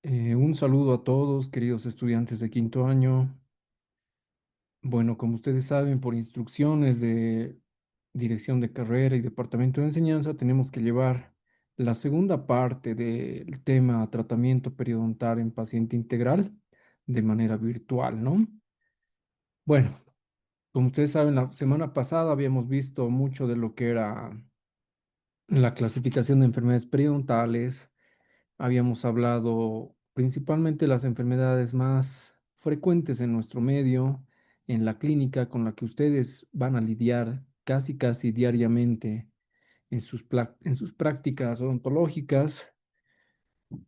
Un saludo a todos, queridos estudiantes de quinto año. Bueno, como ustedes saben, por instrucciones de dirección de carrera y departamento de enseñanza, tenemos que llevar la segunda parte del tema tratamiento periodontal en paciente integral de manera virtual, ¿no? Bueno, como ustedes saben, la semana pasada habíamos visto mucho de lo que era la clasificación de enfermedades periodontales. Habíamos hablado principalmente de las enfermedades más frecuentes en nuestro medio, en la clínica con la que ustedes van a lidiar casi diariamente en sus prácticas odontológicas.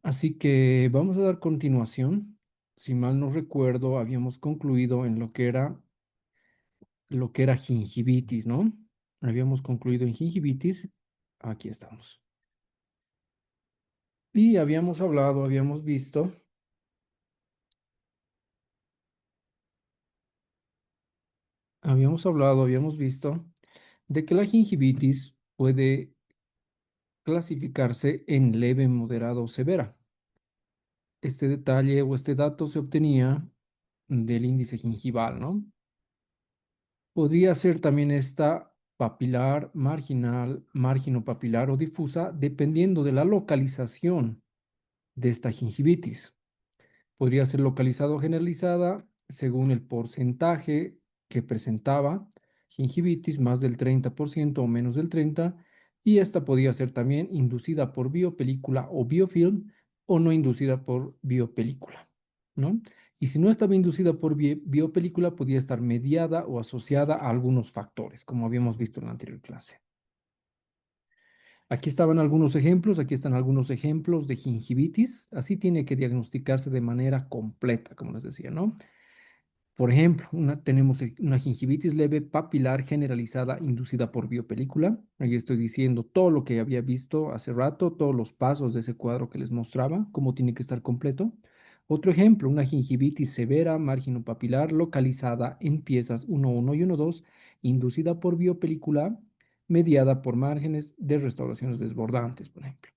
Así que vamos a dar continuación. Si mal no recuerdo, habíamos concluido en lo que era gingivitis, ¿no? Habíamos concluido en gingivitis. Aquí estamos. Y habíamos hablado, habíamos visto de que la gingivitis puede clasificarse en leve, moderada o severa. Este detalle o este dato se obtenía del índice gingival, ¿no? Podría ser también esta papilar, marginal, marginopapilar o difusa, dependiendo de la localización de esta gingivitis. Podría ser localizada o generalizada según el porcentaje que presentaba gingivitis, más del 30% o menos del 30%, y esta podía ser también inducida por biopelícula o biofilm o no inducida por biopelícula, ¿no? Y si no estaba inducida por biopelícula, podía estar mediada o asociada a algunos factores, como habíamos visto en la anterior clase. Aquí están algunos ejemplos de gingivitis. Así tiene que diagnosticarse de manera completa, como les decía, ¿no? Por ejemplo, tenemos una gingivitis leve papilar generalizada inducida por biopelícula. Ahí estoy diciendo todo lo que había visto hace rato, todos los pasos de ese cuadro que les mostraba, cómo tiene que estar completo. Otro ejemplo, una gingivitis severa marginopapilar localizada en piezas 1.1 y 1.2, inducida por biopelícula, mediada por márgenes de restauraciones desbordantes, por ejemplo.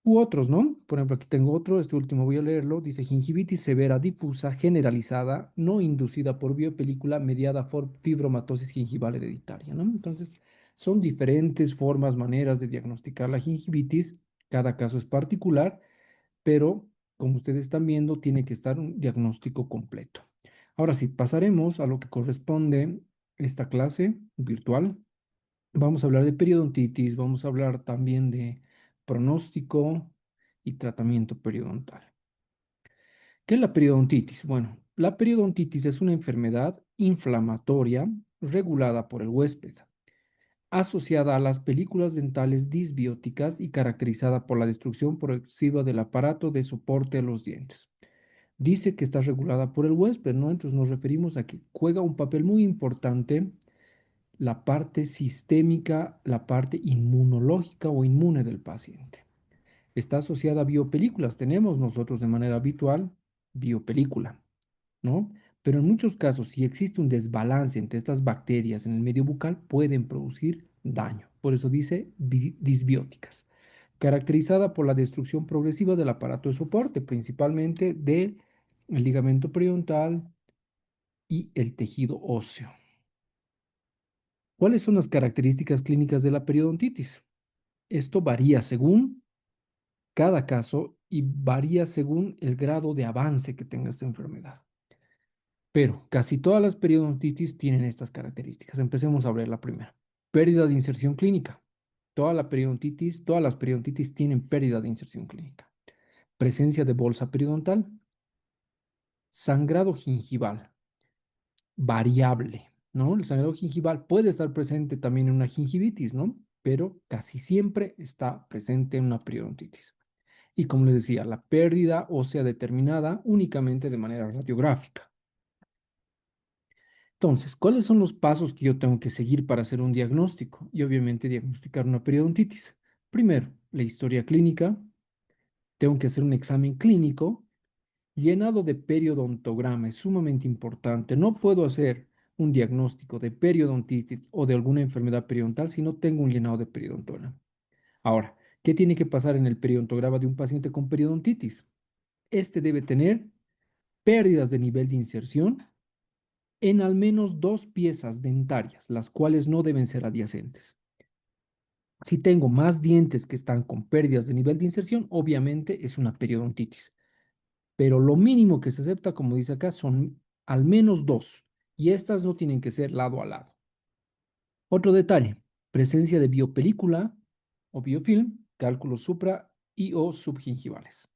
U otros, ¿no? Por ejemplo, aquí tengo otro, este último voy a leerlo. Dice gingivitis severa difusa generalizada, no inducida por biopelícula, mediada por fibromatosis gingival hereditaria, ¿no? Entonces, son diferentes formas, maneras de diagnosticar la gingivitis. Cada caso es particular, pero como ustedes están viendo, tiene que estar un diagnóstico completo. Ahora sí, pasaremos a lo que corresponde esta clase virtual. Vamos a hablar de periodontitis, vamos a hablar también de pronóstico y tratamiento periodontal. ¿Qué es la periodontitis? Bueno, la periodontitis es una enfermedad inflamatoria regulada por el huésped, asociada a las películas dentales disbióticas y caracterizada por la destrucción progresiva del aparato de soporte a los dientes. Dice que está regulada por el huésped, ¿no? Entonces nos referimos a que juega un papel muy importante la parte sistémica, la parte inmunológica o inmune del paciente. Está asociada a biopelículas. Tenemos nosotros de manera habitual biopelícula, ¿no? Pero en muchos casos, si existe un desbalance entre estas bacterias en el medio bucal, pueden producir daño. Por eso dice disbióticas. Caracterizada por la destrucción progresiva del aparato de soporte, principalmente del ligamento periodontal y el tejido óseo. ¿Cuáles son las características clínicas de la periodontitis? Esto varía según cada caso y varía según el grado de avance que tenga esta enfermedad. Pero casi todas las periodontitis tienen estas características. Empecemos a ver la primera. Pérdida de inserción clínica. Todas las periodontitis tienen pérdida de inserción clínica. Presencia de bolsa periodontal. Sangrado gingival. Variable, ¿no? El sangrado gingival puede estar presente también en una gingivitis, ¿no? Pero casi siempre está presente en una periodontitis. Y como les decía, la pérdida ósea determinada únicamente de manera radiográfica. Entonces, ¿cuáles son los pasos que yo tengo que seguir para hacer un diagnóstico? Y obviamente diagnosticar una periodontitis. Primero, la historia clínica. Tengo que hacer un examen clínico llenado de periodontograma. Es sumamente importante. No puedo hacer un diagnóstico de periodontitis o de alguna enfermedad periodontal si no tengo un llenado de periodontograma. Ahora, ¿qué tiene que pasar en el periodontograma de un paciente con periodontitis? Este debe tener pérdidas de nivel de inserción en al menos dos piezas dentarias, las cuales no deben ser adyacentes. Si tengo más dientes que están con pérdidas de nivel de inserción, obviamente es una periodontitis. Pero lo mínimo que se acepta, como dice acá, son al menos dos. Y estas no tienen que ser lado a lado. Otro detalle, presencia de biopelícula o biofilm, cálculos supra y o subgingivales.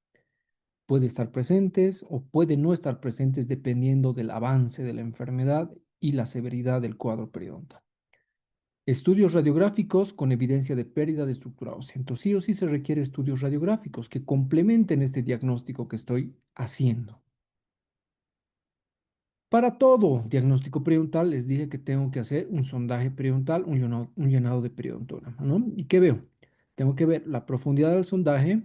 Puede estar presentes o puede no estar presentes dependiendo del avance de la enfermedad y la severidad del cuadro periodontal. Estudios radiográficos con evidencia de pérdida de estructura ósea. Entonces, sí o sí se requiere estudios radiográficos que complementen este diagnóstico que estoy haciendo. Para todo diagnóstico periodontal, les dije que tengo que hacer un sondaje periodontal, un llenado de periodontograma, ¿no? ¿Y qué veo? Tengo que ver la profundidad del sondaje,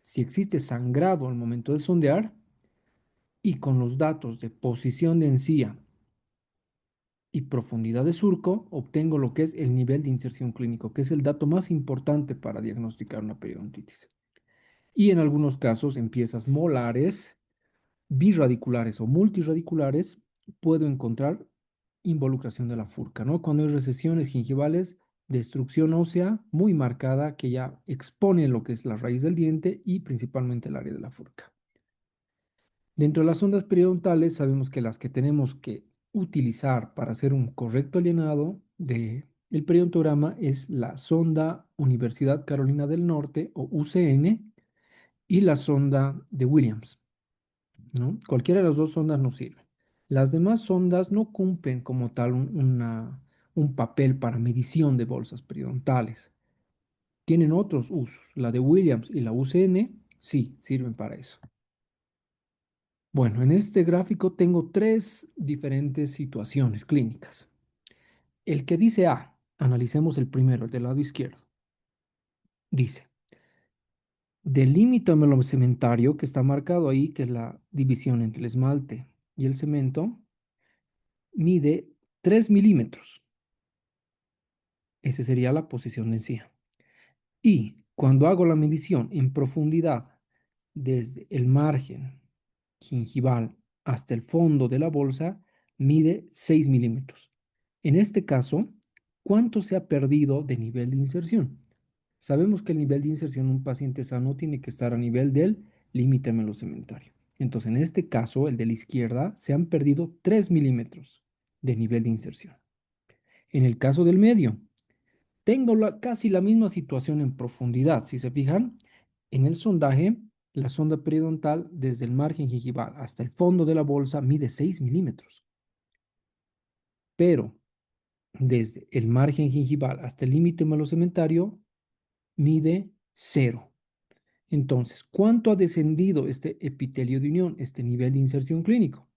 si existe sangrado al momento de sondear, y con los datos de posición de encía y profundidad de surco, obtengo lo que es el nivel de inserción clínico, que es el dato más importante para diagnosticar una periodontitis. Y en algunos casos, en piezas molares, birradiculares o multiradiculares, puedo encontrar involucración de la furca, ¿no? Cuando hay recesiones gingivales, destrucción ósea muy marcada que ya expone lo que es la raíz del diente y principalmente el área de la furca. Dentro de las ondas periodontales, sabemos que las que tenemos que utilizar para hacer un correcto llenado del periodontograma es la sonda Universidad Carolina del Norte o UCN y la sonda de Williams, ¿no? Cualquiera de las dos sondas nos sirve. Las demás sondas no cumplen como tal un papel para medición de bolsas periodontales. Tienen otros usos. La de Williams y la UCN sí sirven para eso. Bueno, en este gráfico tengo tres diferentes situaciones clínicas. El que dice A, analicemos el primero, el del lado izquierdo. Dice, del límite cementario que está marcado ahí, que es la división entre el esmalte y el cemento, mide 3 milímetros. Esa sería la posición de encía. Y cuando hago la medición en profundidad desde el margen gingival hasta el fondo de la bolsa, mide 6 milímetros. En este caso, ¿cuánto se ha perdido de nivel de inserción? Sabemos que el nivel de inserción en un paciente sano tiene que estar a nivel del límite melocementario. Entonces, en este caso, el de la izquierda, se han perdido 3 milímetros de nivel de inserción. En el caso del medio, tengo casi la misma situación en profundidad. Si se fijan, en el sondaje, la sonda periodontal desde el margen gingival hasta el fondo de la bolsa mide 6 milímetros. Pero desde el margen gingival hasta el límite melocementario mide 0. Entonces, ¿cuánto ha descendido este epitelio de unión, este nivel de inserción clínico?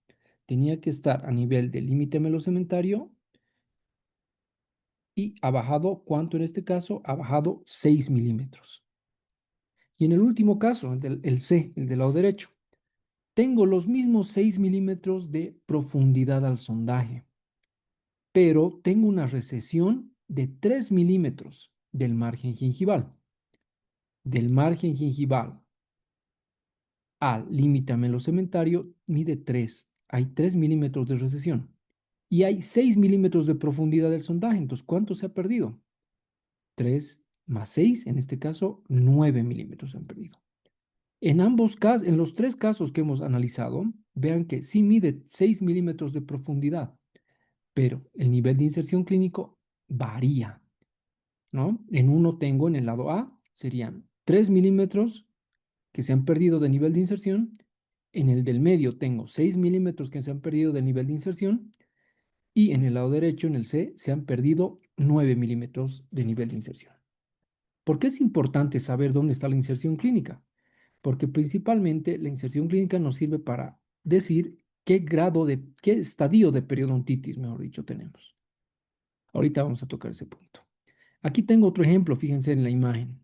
Tenía que estar a nivel del límite melocementario y ha bajado, ¿cuánto en este caso? Ha bajado 6 milímetros. Y en el último caso, el C, el del lado derecho, tengo los mismos 6 milímetros de profundidad al sondaje, pero tengo una recesión de 3 milímetros del margen gingival. Del margen gingival al límite melocementario mide 3. Hay 3 milímetros de recesión. Y hay 6 milímetros de profundidad del sondaje. Entonces, ¿cuánto se ha perdido? 3 más 6, en este caso, 9 milímetros se han perdido. En ambos casos, en los tres casos que hemos analizado, vean que sí mide 6 milímetros de profundidad, pero el nivel de inserción clínico varía, ¿no? En uno tengo, en el lado A, serían 3 milímetros que se han perdido de nivel de inserción. En el del medio tengo 6 milímetros que se han perdido de nivel de inserción. Y en el lado derecho, en el C, se han perdido 9 milímetros de nivel de inserción. ¿Por qué es importante saber dónde está la inserción clínica? Porque principalmente la inserción clínica nos sirve para decir qué estadio de periodontitis, mejor dicho, tenemos. Ahorita vamos a tocar ese punto. Aquí tengo otro ejemplo, fíjense en la imagen.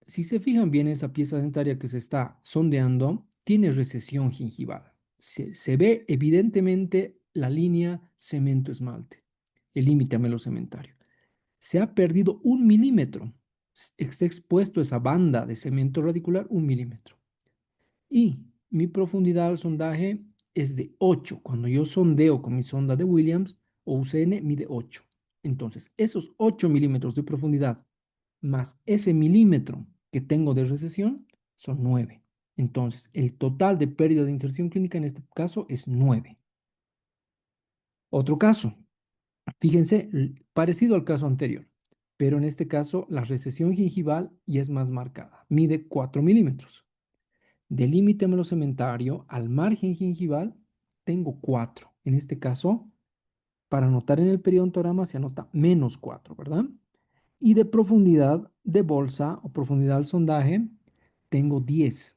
Si se fijan bien, esa pieza dentaria que se está sondeando tiene recesión gingival. Se ve evidentemente la línea cemento-esmalte, el límite melocementario. Se ha perdido 1 milímetro. Está expuesto esa banda de cemento radicular 1 milímetro. Y mi profundidad al sondaje es de 8. Cuando yo sondeo con mi sonda de Williams o UCN, mide 8. Entonces, esos 8 milímetros de profundidad más ese milímetro que tengo de recesión son 9. Entonces, el total de pérdida de inserción clínica en este caso es 9. Otro caso, fíjense, parecido al caso anterior, pero en este caso la recesión gingival ya es más marcada, mide 4 milímetros. Del límite melocementario al margen gingival tengo 4. En este caso, para anotar en el periodontograma se anota -4, ¿verdad? Y de profundidad de bolsa o profundidad al sondaje tengo 10.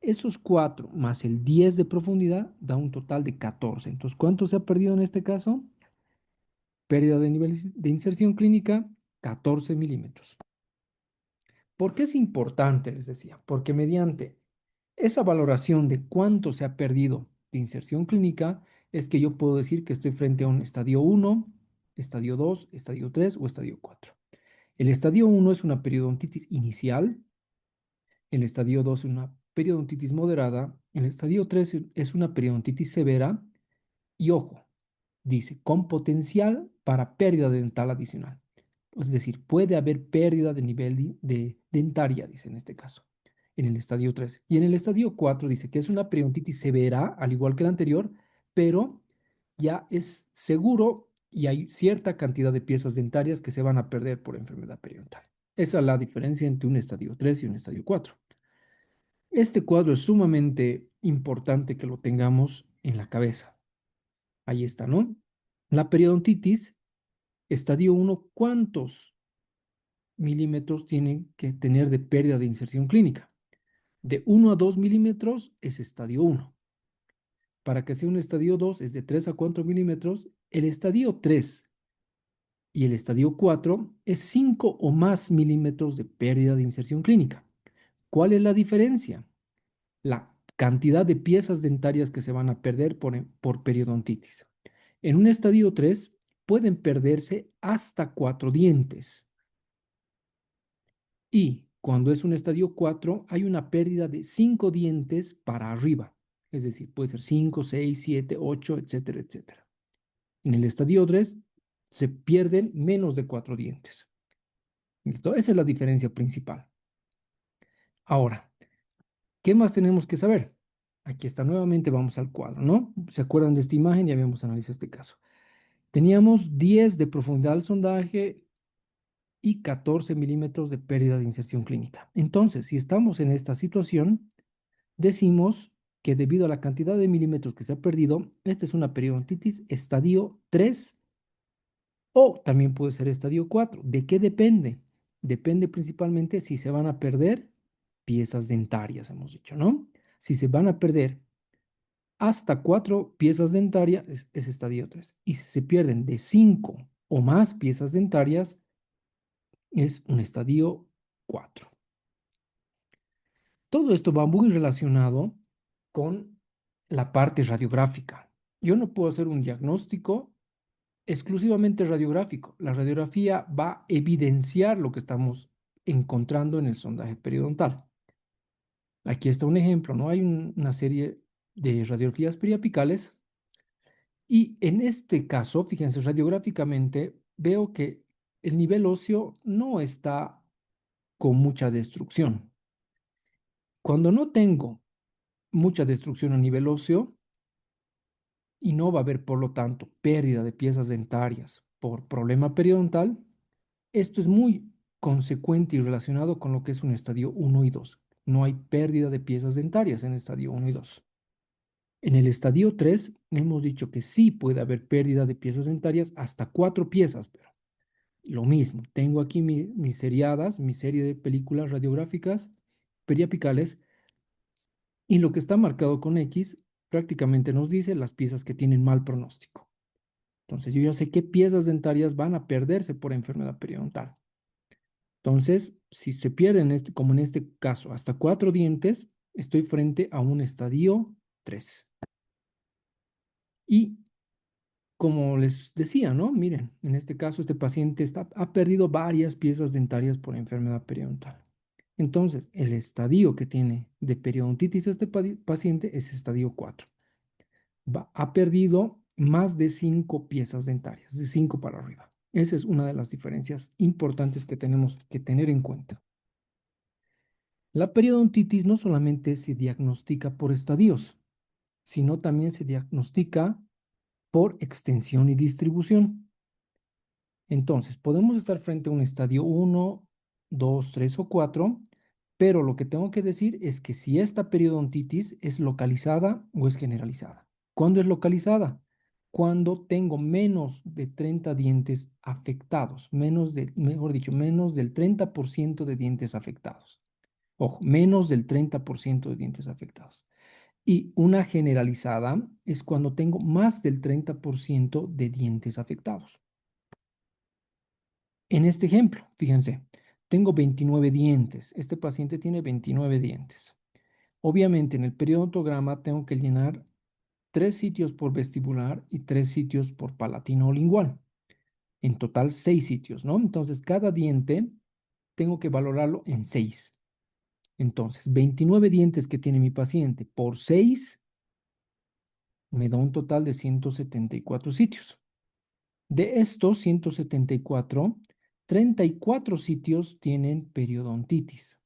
Esos 4 más el 10 de profundidad da un total de 14. Entonces, ¿cuánto se ha perdido en este caso? Pérdida de nivel de inserción clínica, 14 milímetros. ¿Por qué es importante? Les decía, porque mediante esa valoración de cuánto se ha perdido de inserción clínica es que yo puedo decir que estoy frente a un estadio 1, estadio 2, estadio 3 o estadio 4. El estadio 1 es una periodontitis inicial, el estadio 2 es una periodontitis moderada, el estadio 3 es una periodontitis severa y ojo, dice, con potencial para pérdida dental adicional. Es decir, puede haber pérdida de nivel de dentaria, dice en este caso, en el estadio 3. Y en el estadio 4 dice que es una periodontitis severa, al igual que la anterior, pero ya es seguro y hay cierta cantidad de piezas dentarias que se van a perder por enfermedad periodontal. Esa es la diferencia entre un estadio 3 y un estadio 4. Este cuadro es sumamente importante que lo tengamos en la cabeza. Ahí está, ¿no? La periodontitis, estadio 1, ¿cuántos milímetros tienen que tener de pérdida de inserción clínica? De 1 a 2 milímetros es estadio 1. Para que sea un estadio 2 es de 3 a 4 milímetros. El estadio 3 y el estadio 4 es 5 o más milímetros de pérdida de inserción clínica. ¿Cuál es la diferencia? La cantidad de piezas dentarias que se van a perder por periodontitis. En un estadio 3 pueden perderse hasta 4 dientes. Y cuando es un estadio 4 hay una pérdida de 5 dientes para arriba. Es decir, puede ser 5, 6, 7, 8, etcétera, etcétera. En el estadio 3 se pierden menos de 4 dientes. ¿Listo? Esa es la diferencia principal. Ahora, ¿qué más tenemos que saber? Aquí está nuevamente, vamos al cuadro, ¿no? ¿Se acuerdan de esta imagen? Ya habíamos analizado este caso. Teníamos 10 de profundidad al sondaje y 14 milímetros de pérdida de inserción clínica. Entonces, si estamos en esta situación, decimos que debido a la cantidad de milímetros que se ha perdido, esta es una periodontitis estadio 3 o también puede ser estadio 4. ¿De qué depende? Depende principalmente si se van a perder piezas dentarias, hemos dicho, ¿no? Si se van a perder hasta 4 piezas dentarias, es estadio 3. Y si se pierden de 5 o más piezas dentarias, es un estadio 4. Todo esto va muy relacionado con la parte radiográfica. Yo no puedo hacer un diagnóstico exclusivamente radiográfico. La radiografía va a evidenciar lo que estamos encontrando en el sondaje periodontal. Aquí está un ejemplo, ¿no? Hay una serie de radiografías periapicales y en este caso, fíjense, radiográficamente veo que el nivel óseo no está con mucha destrucción. Cuando no tengo mucha destrucción a nivel óseo y no va a haber, por lo tanto, pérdida de piezas dentarias por problema periodontal, esto es muy consecuente y relacionado con lo que es un estadio 1 y 2. No hay pérdida de piezas dentarias en el estadio 1 y 2. En el estadio 3 hemos dicho que sí puede haber pérdida de piezas dentarias hasta 4 piezas, pero lo mismo, tengo aquí mis seriadas, mi serie de películas radiográficas periapicales y lo que está marcado con X prácticamente nos dice las piezas que tienen mal pronóstico. Entonces yo ya sé qué piezas dentarias van a perderse por enfermedad periodontal. Entonces, si se pierden, como en este caso, hasta 4 dientes, estoy frente a un estadio 3. Y como les decía, ¿no? Miren, en este caso, este paciente ha perdido varias piezas dentarias por enfermedad periodontal. Entonces, el estadio que tiene de periodontitis este paciente es estadio 4. Ha perdido más de 5 piezas dentarias, de 5 para arriba. Esa es una de las diferencias importantes que tenemos que tener en cuenta. La periodontitis no solamente se diagnostica por estadios, sino también se diagnostica por extensión y distribución. Entonces, podemos estar frente a un estadio 1, 2, 3 o 4, pero lo que tengo que decir es que si esta periodontitis es localizada o es generalizada. ¿Cuándo es localizada? Cuando tengo menos de 30 dientes afectados, mejor dicho, menos del 30% de dientes afectados. Ojo, menos del 30% de dientes afectados. Y una generalizada es cuando tengo más del 30% de dientes afectados. En este ejemplo, fíjense, tengo 29 dientes. Este paciente tiene 29 dientes. Obviamente, en el periodontograma tengo que llenar 3 sitios por vestibular y 3 sitios por palatino o lingual. En total, 6 sitios, ¿no? Entonces, cada diente tengo que valorarlo en 6. Entonces, 29 dientes que tiene mi paciente por 6 me da un total de 174 sitios. De estos 174, 34 sitios tienen periodontitis.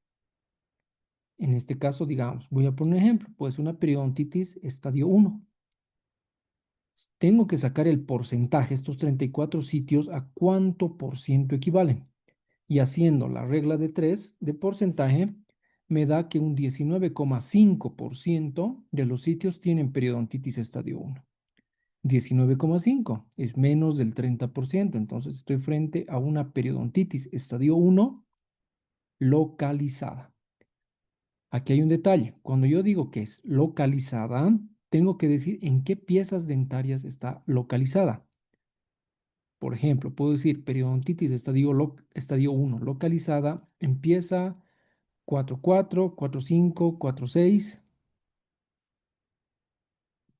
En este caso, digamos, voy a poner un ejemplo, pues una periodontitis estadio 1. Tengo que sacar el porcentaje, estos 34 sitios, a cuánto por ciento equivalen. Y haciendo la regla de 3 de porcentaje, me da que un 19,5% de los sitios tienen periodontitis estadio 1. 19,5 es menos del 30%, entonces estoy frente a una periodontitis estadio 1 localizada. Aquí hay un detalle. Cuando yo digo que es localizada, tengo que decir en qué piezas dentarias está localizada. Por ejemplo, puedo decir periodontitis estadio 1 localizada en pieza 4,4, 4,5, 4,6,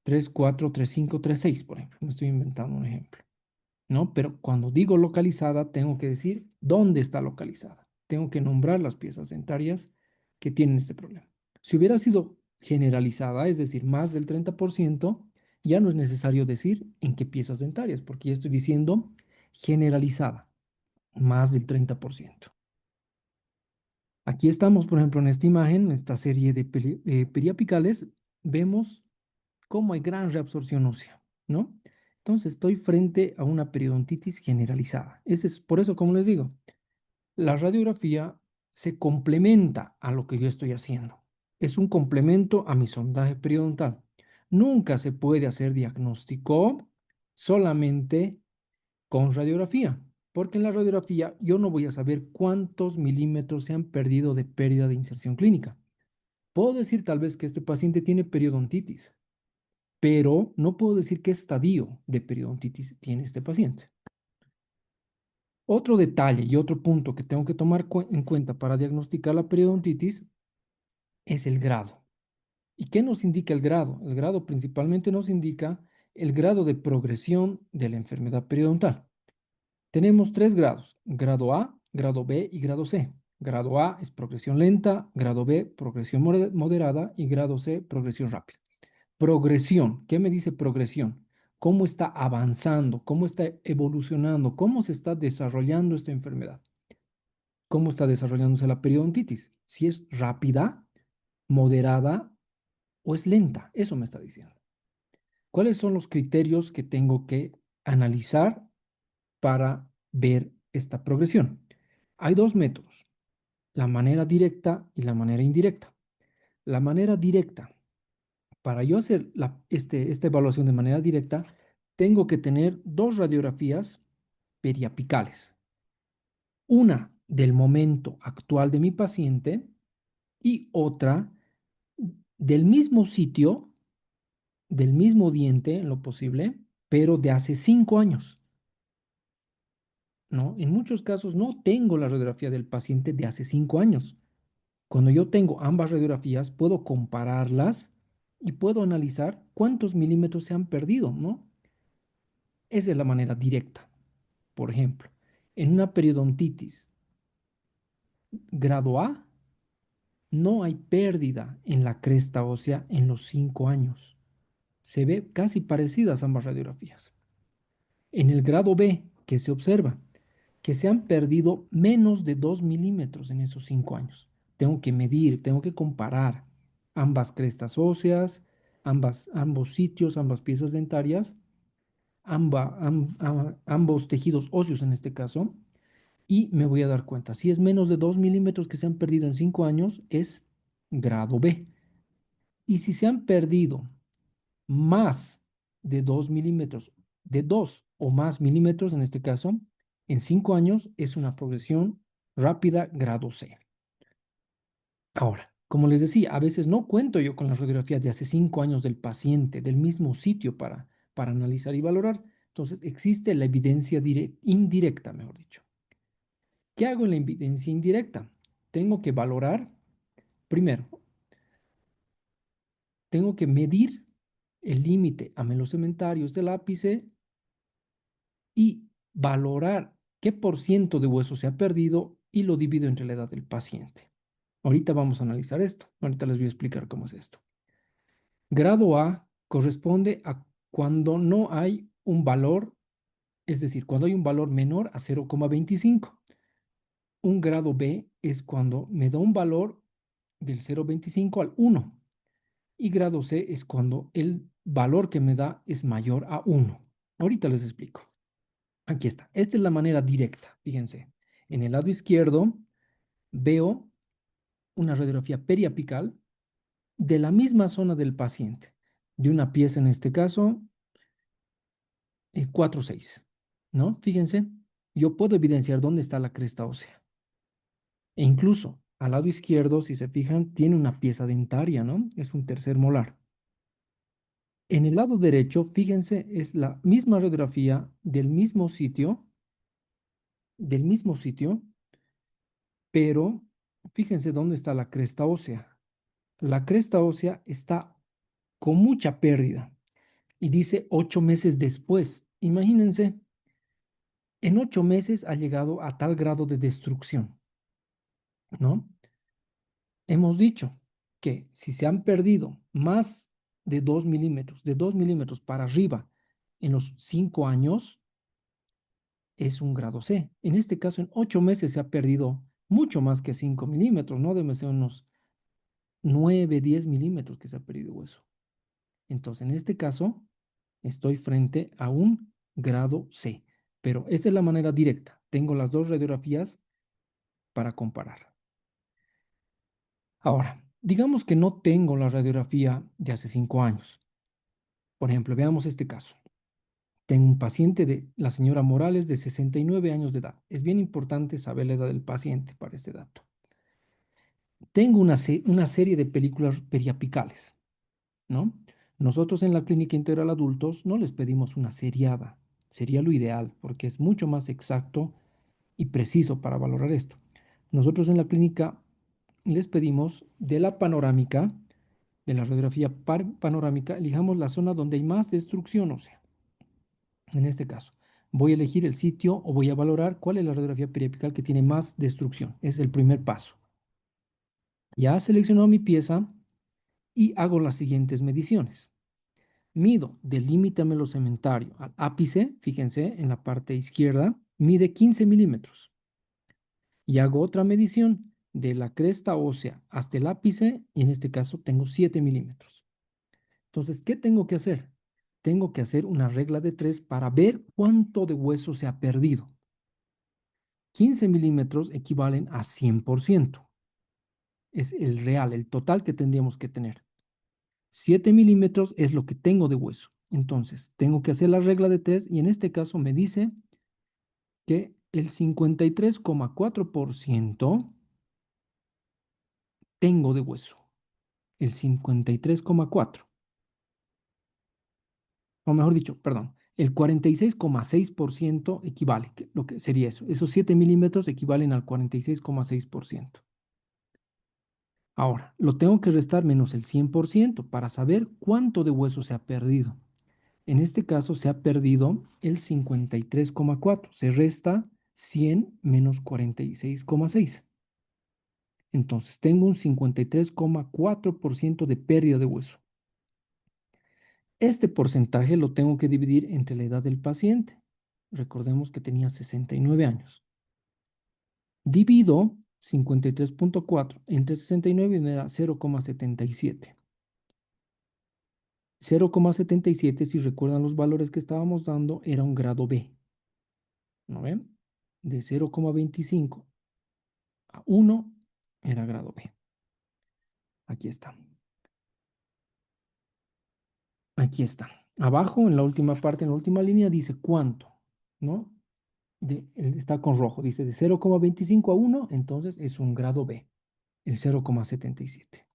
3,4, 3,5, 3,6, por ejemplo. Me estoy inventando un ejemplo, ¿no? Pero cuando digo localizada, tengo que decir dónde está localizada. Tengo que nombrar las piezas dentarias que tienen este problema. Si hubiera sido generalizada, es decir, más del 30%, ya no es necesario decir en qué piezas dentarias, porque ya estoy diciendo generalizada, más del 30%. Aquí estamos, por ejemplo, en esta imagen, en esta serie de periapicales, vemos cómo hay gran reabsorción ósea, ¿no? Entonces estoy frente a una periodontitis generalizada. Ese es por eso, como les digo, la radiografía se complementa a lo que yo estoy haciendo. Es un complemento a mi sondaje periodontal. Nunca se puede hacer diagnóstico solamente con radiografía, porque en la radiografía yo no voy a saber cuántos milímetros se han perdido de pérdida de inserción clínica. Puedo decir tal vez que este paciente tiene periodontitis, pero no puedo decir qué estadio de periodontitis tiene este paciente. Otro detalle y otro punto que tengo que tomar en cuenta para diagnosticar la periodontitis es el grado. ¿Y qué nos indica el grado? El grado principalmente nos indica el grado de progresión de la enfermedad periodontal. Tenemos 3 grados: grado A, grado B y grado C. Grado A es progresión lenta, grado B progresión moderada y grado C progresión rápida. Progresión, ¿qué me dice progresión? ¿Cómo está avanzando? ¿Cómo está evolucionando? ¿Cómo se está desarrollando esta enfermedad? ¿Cómo está desarrollándose la periodontitis? Si es rápida, moderada o es lenta. Eso me está diciendo. ¿Cuáles son los criterios que tengo que analizar para ver esta progresión? Hay 2 métodos: la manera directa y la manera indirecta. La manera directa, para yo hacer esta evaluación de manera directa, tengo que tener 2 radiografías periapicales. Una del momento actual de mi paciente y otra del mismo sitio, del mismo diente en lo posible, pero de hace 5 años, ¿no? En muchos casos no tengo la radiografía del paciente de hace 5 años. Cuando yo tengo ambas radiografías, puedo compararlas y puedo analizar cuántos milímetros se han perdido, ¿no? Esa es la manera directa. Por ejemplo, en una periodontitis grado A, No hay pérdida en la cresta ósea en los 5 años. Se ve casi parecidas ambas radiografías. En el grado B, que se observa? Que se han perdido menos de 2 milímetros en esos 5 años. Tengo que medir, tengo que comparar ambas crestas óseas, ambos sitios, ambas piezas dentarias, ambos tejidos óseos en este caso, y me voy a dar cuenta. Si es menos de 2 milímetros que se han perdido en 5 años, es grado B. Y si se han perdido más de 2 milímetros, de 2 o más milímetros en este caso, en 5 años es una progresión rápida grado C. Ahora, como les decía, a veces no cuento yo con la radiografía de hace 5 años del paciente, del mismo sitio para analizar y valorar. Entonces, existe la evidencia indirecta, mejor dicho. ¿Qué hago en la evidencia indirecta? Tengo que valorar, primero, tengo que medir el límite amelocementarios del ápice y valorar qué por ciento de hueso se ha perdido y lo divido entre la edad del paciente. Ahorita vamos a analizar esto. Ahorita les voy a explicar cómo es esto. Grado A corresponde a cuando no hay un valor, es decir, cuando hay un valor menor a 0,25. Un grado B es cuando me da un valor del 0,25 al 1. Y grado C es cuando el valor que me da es mayor a 1. Ahorita les explico. Aquí está. Esta es la manera directa. Fíjense. En el lado izquierdo veo una radiografía periapical de la misma zona del paciente, de una pieza en este caso 4,6, ¿no? Fíjense, yo puedo evidenciar dónde está la cresta ósea. E incluso al lado izquierdo, si se fijan, tiene una pieza dentaria, ¿no? Es un tercer molar. En el lado derecho, fíjense, es la misma radiografía del mismo sitio, pero fíjense dónde está la cresta ósea. La cresta ósea está con mucha pérdida y dice 8 meses después. Imagínense, en 8 meses ha llegado a tal grado de destrucción, ¿no? Hemos dicho que si se han perdido más de 2 milímetros, de 2 milímetros para arriba en los 5 años, es un grado C. En este caso, en 8 meses se ha perdido mucho más que 5 milímetros, ¿no? Debe ser unos 9, 10 milímetros que se ha perdido hueso. Entonces, en este caso, estoy frente a un grado C. Pero esa es la manera directa. Tengo las dos radiografías para comparar. Ahora, digamos que no tengo la radiografía de hace 5 años. Por ejemplo, veamos este caso. Tengo un paciente de la señora Morales de 69 años de edad. Es bien importante saber la edad del paciente para este dato. Tengo una serie de películas periapicales, ¿no? Nosotros en la Clínica Integral Adultos no les pedimos una seriada. Sería lo ideal porque es mucho más exacto y preciso para valorar esto. Nosotros en la clínica les pedimos de la panorámica, de la radiografía panorámica, elijamos la zona donde hay más destrucción ósea. En este caso, voy a elegir el sitio o voy a valorar cuál es la radiografía periapical que tiene más destrucción. Es el primer paso. Ya he seleccionado mi pieza y hago las siguientes mediciones. Mido del límite amelocementario al ápice, fíjense en la parte izquierda, mide 15 milímetros. Y hago otra medición de la cresta ósea hasta el ápice y en este caso tengo 7 milímetros. Entonces, ¿qué tengo que hacer? Tengo que hacer una regla de 3 para ver cuánto de hueso se ha perdido. 15 milímetros equivalen a 100%. Es el real, el total que tendríamos que tener. 7 milímetros es lo que tengo de hueso. Entonces, tengo que hacer la regla de 3 y en este caso me dice que el 53,4% tengo de hueso. El 53,4%. O mejor dicho, perdón, el 46,6% equivale, lo que sería eso. Esos 7 milímetros equivalen al 46,6%. Ahora, lo tengo que restar menos el 100% para saber cuánto de hueso se ha perdido. En este caso se ha perdido el 53,4. Se resta 100 menos 46,6. Entonces, tengo un 53,4% de pérdida de hueso. Este porcentaje lo tengo que dividir entre la edad del paciente. Recordemos que tenía 69 años. Divido 53,4 entre 69 y me da 0,77. 0,77, si recuerdan los valores que estábamos dando, era un grado B. ¿No ven? De 0,25 a 1 era grado B. Aquí está. Aquí está. Abajo, en la última parte, en la última línea, dice cuánto, ¿no? Está con rojo. Dice de 0,25 a 1, entonces es un grado B, el 0,77.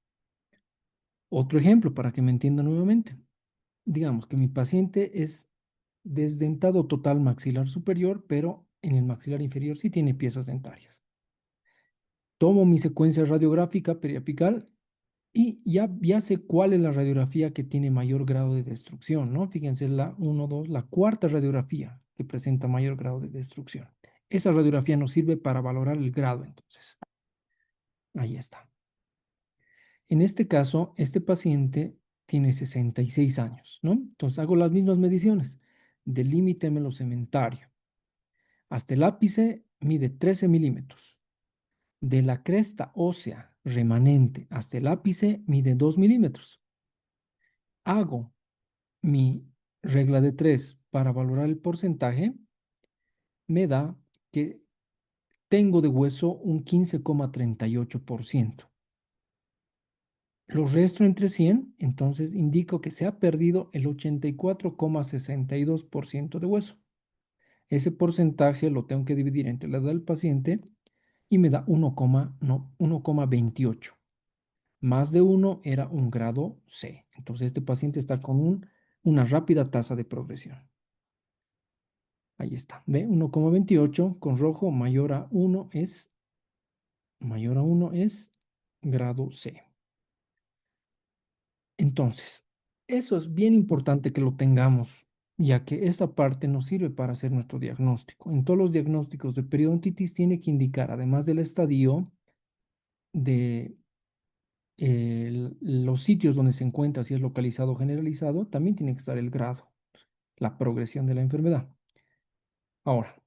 Otro ejemplo para que me entienda nuevamente. Digamos que mi paciente es desdentado total maxilar superior, pero en el maxilar inferior sí tiene piezas dentarias. Tomo mi secuencia radiográfica periapical y ya sé cuál es la radiografía que tiene mayor grado de destrucción, ¿no? Fíjense, la 1, 2, la cuarta radiografía que presenta mayor grado de destrucción. Esa radiografía nos sirve para valorar el grado, entonces. Ahí está. En este caso, este paciente tiene 66 años, ¿no? Entonces hago las mismas mediciones. Del límite melocementario hasta el ápice mide 13 milímetros. De la cresta ósea remanente hasta el ápice mide 2 milímetros. Hago mi regla de 3 para valorar el porcentaje, me da que tengo de hueso un 15,38%. Lo resto entre 100, entonces indico que se ha perdido el 84,62% de hueso. Ese porcentaje lo tengo que dividir entre la edad del paciente y me da 1,28. Más de 1 era un grado C. Entonces este paciente está con una rápida tasa de progresión. Ahí está. ¿Ve? 1,28 con rojo mayor a 1 es grado C. Entonces, eso es bien importante que lo tengamos, ya que esta parte nos sirve para hacer nuestro diagnóstico. En todos los diagnósticos de periodontitis tiene que indicar, además del estadio, de los sitios donde se encuentra, si es localizado o generalizado, también tiene que estar el grado, la progresión de la enfermedad. Ahora,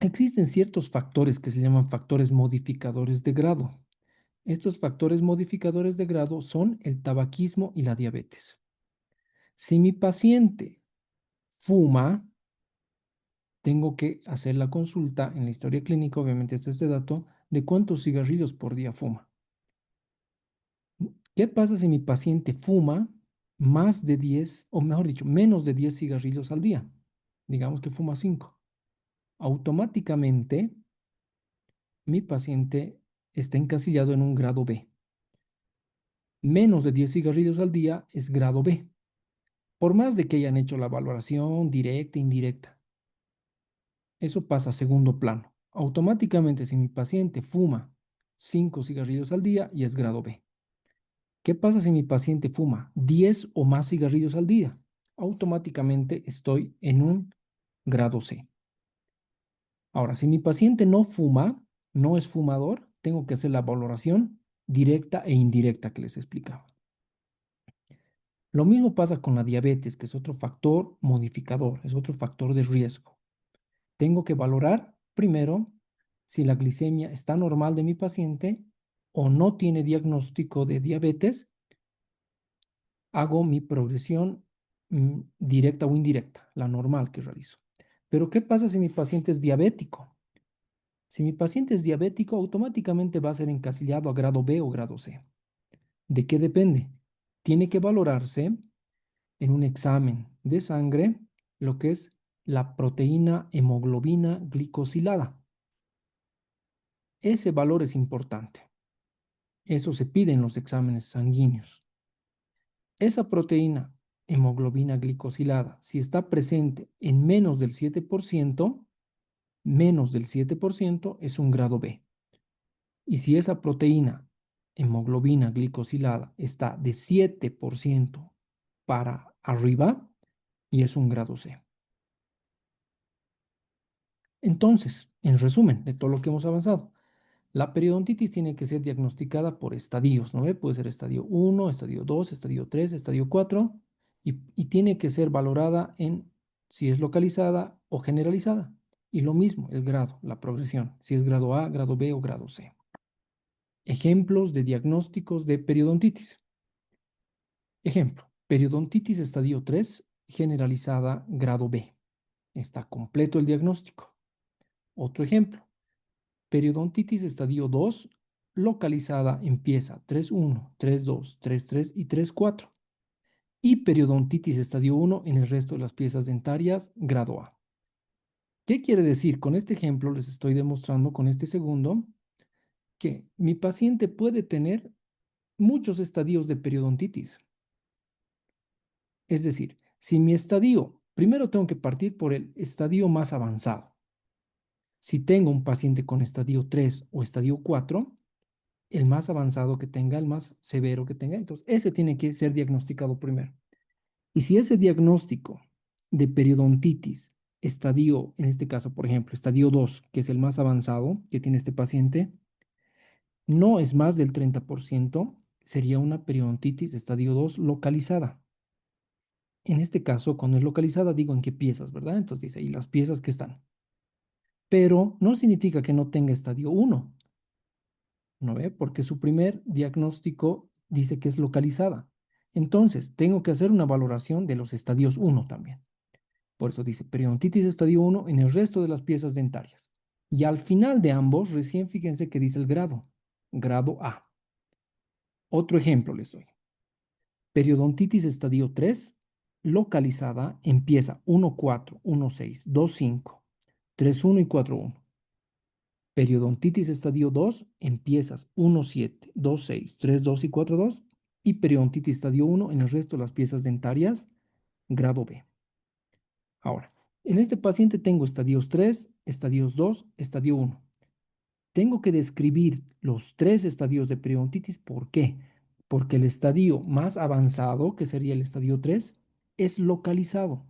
existen ciertos factores que se llaman factores modificadores de grado. Estos factores modificadores de grado son el tabaquismo y la diabetes. Si mi paciente fuma, tengo que hacer la consulta en la historia clínica, obviamente está este dato, de cuántos cigarrillos por día fuma. ¿Qué pasa si mi paciente fuma más de 10, o mejor dicho, menos de 10 cigarrillos al día? Digamos que fuma 5. Automáticamente, mi paciente está encasillado en un grado B. Menos de 10 cigarrillos al día es grado B, por más de que hayan hecho la valoración directa e indirecta. Eso pasa a segundo plano. Automáticamente, si mi paciente fuma 5 cigarrillos al día, y es grado B. ¿Qué pasa si mi paciente fuma 10 o más cigarrillos al día? Automáticamente estoy en un grado C. Ahora, si mi paciente no fuma, no es fumador, tengo que hacer la valoración directa e indirecta que les explicaba. Lo mismo pasa con la diabetes, que es otro factor modificador, es otro factor de riesgo. Tengo que valorar primero si la glicemia está normal de mi paciente o no tiene diagnóstico de diabetes. Hago mi progresión directa o indirecta, la normal que realizo. Pero ¿qué pasa si mi paciente es diabético? Si mi paciente es diabético, automáticamente va a ser encasillado a grado B o grado C. ¿De qué depende? Tiene que valorarse en un examen de sangre lo que es la proteína hemoglobina glicosilada. Ese valor es importante. Eso se pide en los exámenes sanguíneos. Esa proteína hemoglobina glicosilada, si está presente en menos del 7% es un grado B. Y si esa proteína hemoglobina glicosilada está de 7% para arriba, y es un grado C. Entonces, en resumen de todo lo que hemos avanzado, La periodontitis tiene que ser diagnosticada por estadios, ¿no ve? Puede ser estadio 1, estadio 2, estadio 3, estadio 4, y tiene que ser valorada en si es localizada o generalizada. Y lo mismo, el grado, la progresión, si es grado A, grado B o grado C. Ejemplos de diagnósticos de periodontitis. Ejemplo, periodontitis estadio 3, generalizada grado B. Está completo el diagnóstico. Otro ejemplo, periodontitis estadio 2, localizada en pieza 3.1, 3.2, 3.3 y 3.4. Y periodontitis estadio 1 en el resto de las piezas dentarias grado A. ¿Qué quiere decir? Con este ejemplo les estoy demostrando con este segundo que mi paciente puede tener muchos estadios de periodontitis. Es decir, si mi estadio, primero tengo que partir por el estadio más avanzado. Si tengo un paciente con estadio 3 o estadio 4, el más avanzado que tenga, el más severo que tenga, entonces ese tiene que ser diagnosticado primero. Y si ese diagnóstico de periodontitis, estadio, en este caso, por ejemplo, estadio 2, que es el más avanzado que tiene este paciente, no es más del 30%, sería una periodontitis estadio 2 localizada. En este caso, cuando es localizada, digo en qué piezas, ¿verdad? Entonces dice ahí las piezas que están. Pero no significa que no tenga estadio 1, ¿no ve? Porque su primer diagnóstico dice que es localizada. Entonces, tengo que hacer una valoración de los estadios 1 también. Por eso dice periodontitis estadio 1 en el resto de las piezas dentarias. Y al final de ambos, recién fíjense que dice el grado, grado A. Otro ejemplo les doy. Periodontitis estadio 3, localizada en pieza 1.4, 1.6, 2.5, 3.1 y 4.1. Periodontitis estadio 2 en piezas 1.7, 2.6, 3.2 y 4.2. Y periodontitis estadio 1 en el resto de las piezas dentarias, grado B. Ahora, en este paciente tengo estadios 3, estadios 2, estadio 1. Tengo que describir los tres estadios de periodontitis. ¿Por qué? Porque el estadio más avanzado, que sería el estadio 3, es localizado.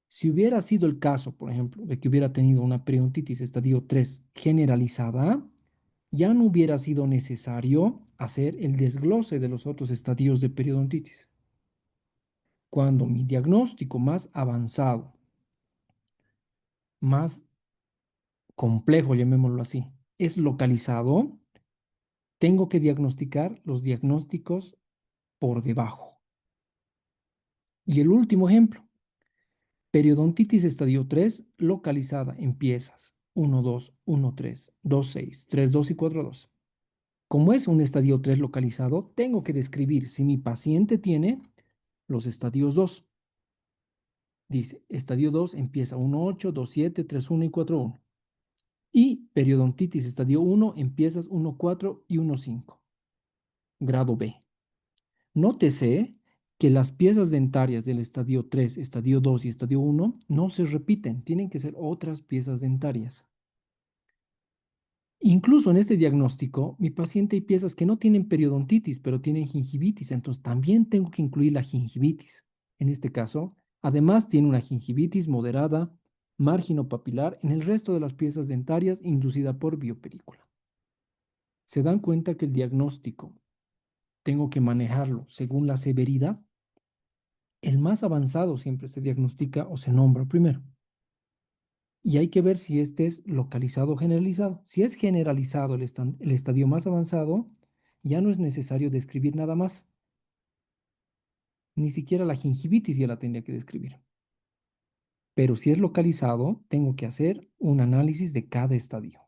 Si hubiera sido el caso, por ejemplo, de que hubiera tenido una periodontitis estadio 3 generalizada, ya no hubiera sido necesario hacer el desglose de los otros estadios de periodontitis. Cuando mi diagnóstico más avanzado, más complejo, llamémoslo así, es localizado, tengo que diagnosticar los diagnósticos por debajo. Y el último ejemplo, periodontitis estadio 3 localizada en piezas 1.2, 1.3, 2.6, 3.2 y 4.2. Como es un estadio 3 localizado, tengo que describir si mi paciente tiene los estadios 2. Dice, estadio 2 empieza 1.8, 2.7, 3.1 y 4.1. Y periodontitis estadio 1 empiezas 1.4 y 1.5. Grado B. Nótese que las piezas dentarias del estadio 3, estadio 2 y estadio 1 no se repiten, tienen que ser otras piezas dentarias. Incluso en este diagnóstico, mi paciente hay piezas que no tienen periodontitis, pero tienen gingivitis, entonces también tengo que incluir la gingivitis. En este caso, además tiene una gingivitis moderada marginopapilar en el resto de las piezas dentarias inducida por biopelícula. ¿Se dan cuenta que el diagnóstico tengo que manejarlo según la severidad? El más avanzado siempre se diagnostica o se nombra primero. Y hay que ver si este es localizado o generalizado. Si es generalizado el estadio más avanzado, ya no es necesario describir nada más. Ni siquiera la gingivitis ya la tendría que describir. Pero si es localizado, tengo que hacer un análisis de cada estadio.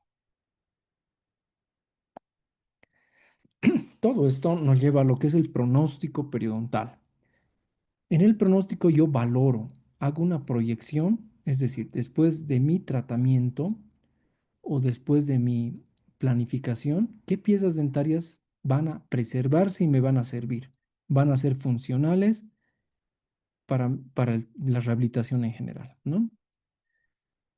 Todo esto nos lleva a lo que es el pronóstico periodontal. En el pronóstico yo valoro, hago una proyección, es decir, después de mi tratamiento o después de mi planificación, qué piezas dentarias van a preservarse y me van a servir, van a ser funcionales para la rehabilitación en general, ¿no?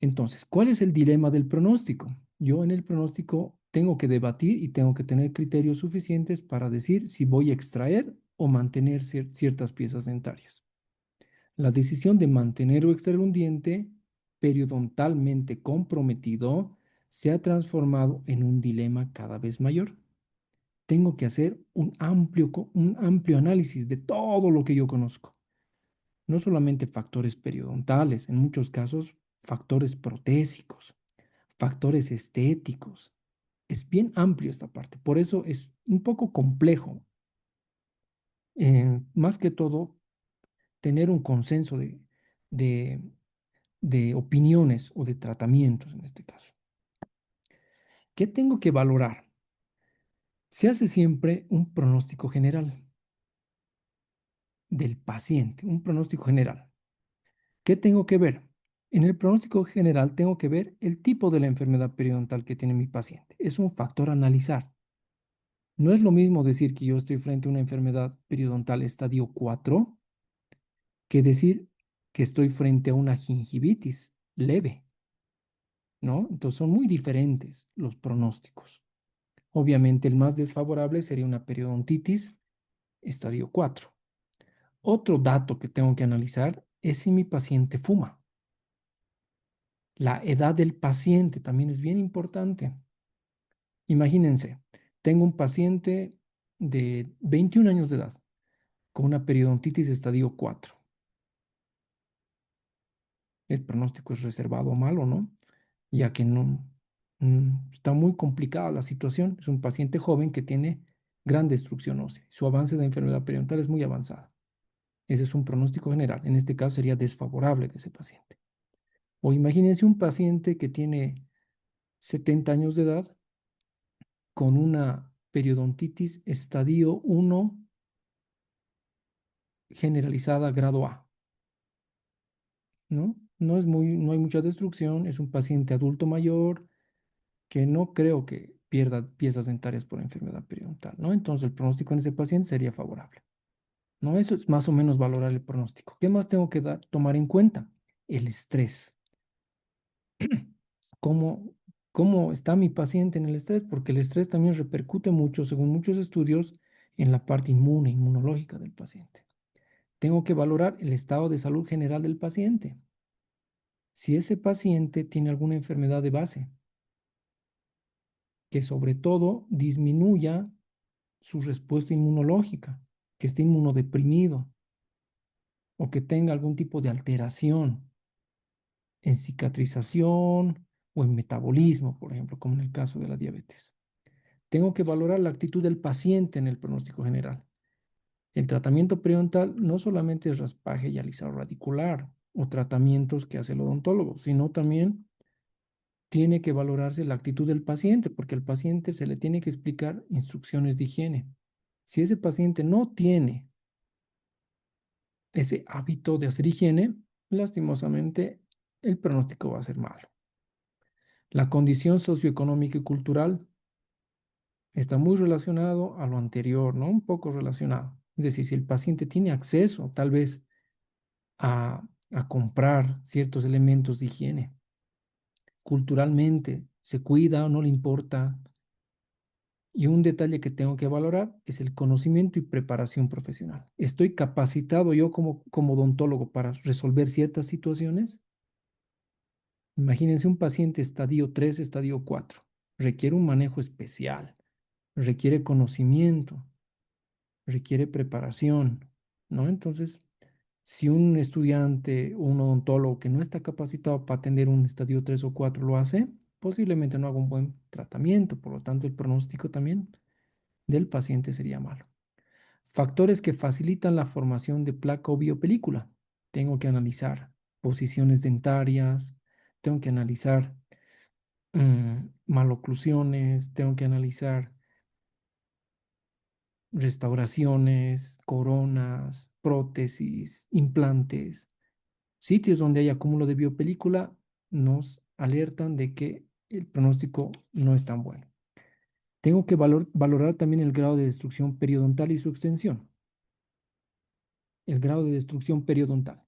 Entonces, ¿cuál es el dilema del pronóstico? Yo en el pronóstico tengo que debatir y tengo que tener criterios suficientes para decir si voy a extraer o mantener ciertas piezas dentarias. La decisión de mantener o extraer un diente periodontalmente comprometido se ha transformado en un dilema cada vez mayor. Tengo que hacer un amplio análisis de todo lo que yo conozco. No solamente factores periodontales, en muchos casos factores protésicos, factores estéticos. Es bien amplio esta parte, por eso es un poco complejo, más que todo, tener un consenso de, de opiniones o de tratamientos en este caso. ¿Qué tengo que valorar? Se hace siempre un pronóstico general del paciente, un pronóstico general. ¿Qué tengo que ver? En el pronóstico general tengo que ver el tipo de la enfermedad periodontal que tiene mi paciente. Es un factor a analizar. No es lo mismo decir que yo estoy frente a una enfermedad periodontal estadio 4 que decir que estoy frente a una gingivitis leve, ¿no? Entonces son muy diferentes los pronósticos. Obviamente el más desfavorable sería una periodontitis estadio 4. Otro dato que tengo que analizar es si mi paciente fuma. La edad del paciente también es bien importante. Imagínense, tengo un paciente de 21 años de edad con una periodontitis estadio 4. El pronóstico es reservado o malo, ¿no? Ya que no está muy complicada la situación. Es un paciente joven que tiene gran destrucción ósea. Su avance de enfermedad periodontal es muy avanzada. Ese es un pronóstico general. En este caso sería desfavorable de ese paciente. O imagínense un paciente que tiene 70 años de edad con una periodontitis estadio 1 generalizada grado A, ¿no? No hay mucha destrucción, es un paciente adulto mayor que no creo que pierda piezas dentarias por enfermedad periodontal, ¿no? Entonces el pronóstico en ese paciente sería favorable, ¿no? Eso es más o menos valorar el pronóstico. ¿Qué más tengo que tomar en cuenta? El estrés. ¿Cómo, cómo está mi paciente en el estrés? Porque el estrés también repercute mucho, según muchos estudios, en la parte inmunológica del paciente. Tengo que valorar el estado de salud general del paciente. Si ese paciente tiene alguna enfermedad de base, que sobre todo disminuya su respuesta inmunológica, que esté inmunodeprimido o que tenga algún tipo de alteración en cicatrización o en metabolismo, por ejemplo, como en el caso de la diabetes. Tengo que valorar la actitud del paciente en el pronóstico general. El tratamiento periodontal no solamente es raspaje y alisado radicular o tratamientos que hace el odontólogo, sino también tiene que valorarse la actitud del paciente, porque al paciente se le tiene que explicar instrucciones de higiene. Si ese paciente no tiene ese hábito de hacer higiene, lastimosamente el pronóstico va a ser malo. La condición socioeconómica y cultural está muy relacionado a lo anterior, ¿no? Un poco relacionado. Es decir, si el paciente tiene acceso tal vez a comprar ciertos elementos de higiene, culturalmente se cuida o no le importa. Y un detalle que tengo que valorar es el conocimiento y preparación profesional. ¿Estoy capacitado yo como odontólogo para resolver ciertas situaciones? Imagínense un paciente estadio 3, estadio 4. Requiere un manejo especial, requiere conocimiento, requiere preparación, ¿no? Entonces, si un estudiante o un odontólogo que no está capacitado para atender un estadio 3 o 4 lo hace, posiblemente no haga un buen tratamiento, por lo tanto el pronóstico también del paciente sería malo. Factores que facilitan la formación de placa o biopelícula. Tengo que analizar posiciones dentarias, tengo que analizar maloclusiones, tengo que analizar restauraciones, coronas, prótesis, implantes. Sitios donde hay acúmulo de biopelícula nos alertan de que el pronóstico no es tan bueno. Tengo que valorar también el grado de destrucción periodontal y su extensión. El grado de destrucción periodontal.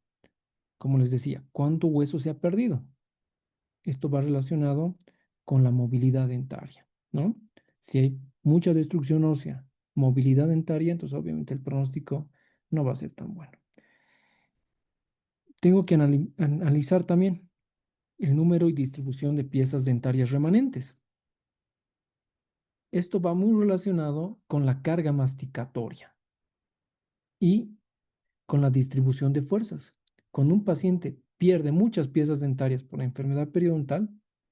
Como les decía, ¿cuánto hueso se ha perdido? Esto va relacionado con la movilidad dentaria, ¿no? Si hay mucha destrucción ósea, movilidad dentaria, entonces obviamente el pronóstico no va a ser tan bueno. Tengo que analizar también el número y distribución de piezas dentarias remanentes. Esto va muy relacionado con la carga masticatoria y con la distribución de fuerzas. Cuando un paciente pierde muchas piezas dentarias por la enfermedad periodontal,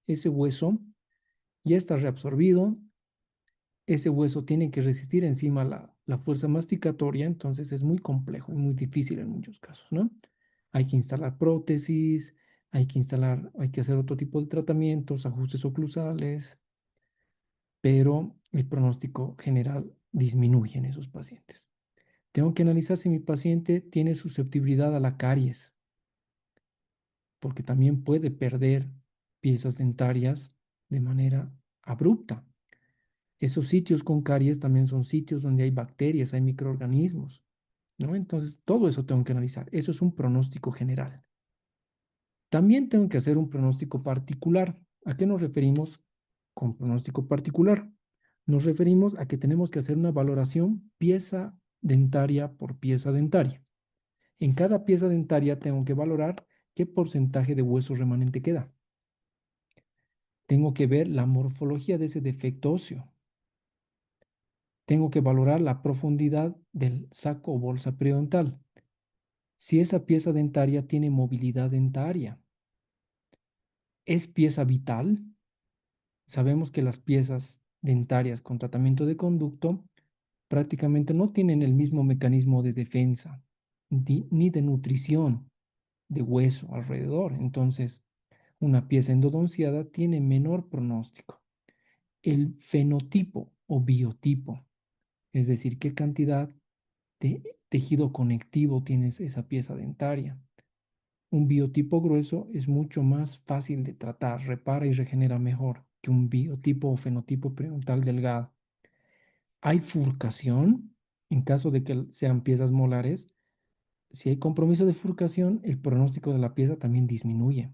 ese hueso ya está reabsorbido, ese hueso tiene que resistir encima la fuerza masticatoria, entonces es muy complejo y muy difícil en muchos casos, ¿no? Hay que instalar prótesis, hay que hacer otro tipo de tratamientos, ajustes oclusales, pero el pronóstico general disminuye en esos pacientes. Tengo que analizar si mi paciente tiene susceptibilidad a la caries, porque también puede perder piezas dentarias de manera abrupta. Esos sitios con caries también son sitios donde hay bacterias, hay microorganismos, ¿no? Entonces, todo eso tengo que analizar. Eso es un pronóstico general. También tengo que hacer un pronóstico particular. ¿A qué nos referimos con pronóstico particular? Nos referimos a que tenemos que hacer una valoración pieza dentaria por pieza dentaria. En cada pieza dentaria tengo que valorar qué porcentaje de hueso remanente queda. Tengo que ver la morfología de ese defecto óseo. Tengo que valorar la profundidad del saco o bolsa periodontal. Si esa pieza dentaria tiene movilidad dentaria, ¿es pieza vital? Sabemos que las piezas dentarias con tratamiento de conducto prácticamente no tienen el mismo mecanismo de defensa ni de nutrición de hueso alrededor. Entonces, una pieza endodonciada tiene menor pronóstico. El fenotipo o biotipo, es decir, qué cantidad de tejido conectivo tienes esa pieza dentaria. Un biotipo grueso es mucho más fácil de tratar, repara y regenera mejor que un biotipo o fenotipo periodontal delgado. Hay furcación en caso de que sean piezas molares. Si hay compromiso de furcación, el pronóstico de la pieza también disminuye,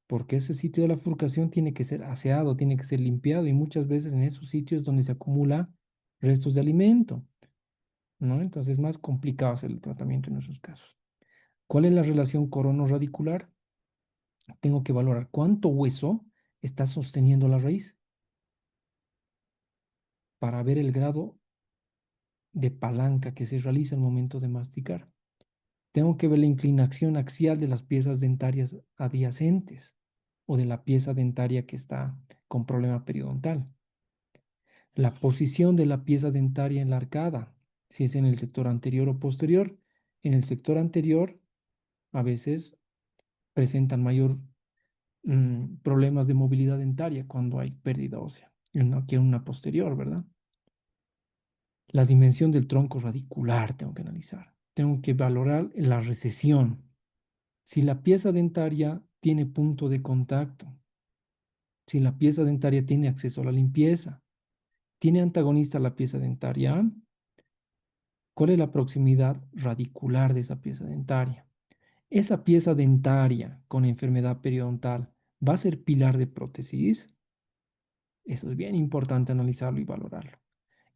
porque ese sitio de la furcación tiene que ser aseado, tiene que ser limpiado y muchas veces en esos sitios donde se acumula restos de alimento, ¿no? Entonces es más complicado hacer el tratamiento en esos casos. ¿Cuál es la relación corono-radicular? Tengo que valorar cuánto hueso está sosteniendo la raíz para ver el grado de palanca que se realiza al momento de masticar. Tengo que ver la inclinación axial de las piezas dentarias adyacentes o de la pieza dentaria que está con problema periodontal. La posición de la pieza dentaria en la arcada, si es en el sector anterior o posterior. En el sector anterior, a veces presentan mayor problemas de movilidad dentaria cuando hay pérdida ósea, que en una posterior, ¿verdad? La dimensión del tronco radicular tengo que analizar. Tengo que valorar la recesión. Si la pieza dentaria tiene punto de contacto, si la pieza dentaria tiene acceso a la limpieza, tiene antagonista la pieza dentaria, ¿cuál es la proximidad radicular de esa pieza dentaria? Esa pieza dentaria con enfermedad periodontal va a ser pilar de prótesis. Eso es bien importante analizarlo y valorarlo.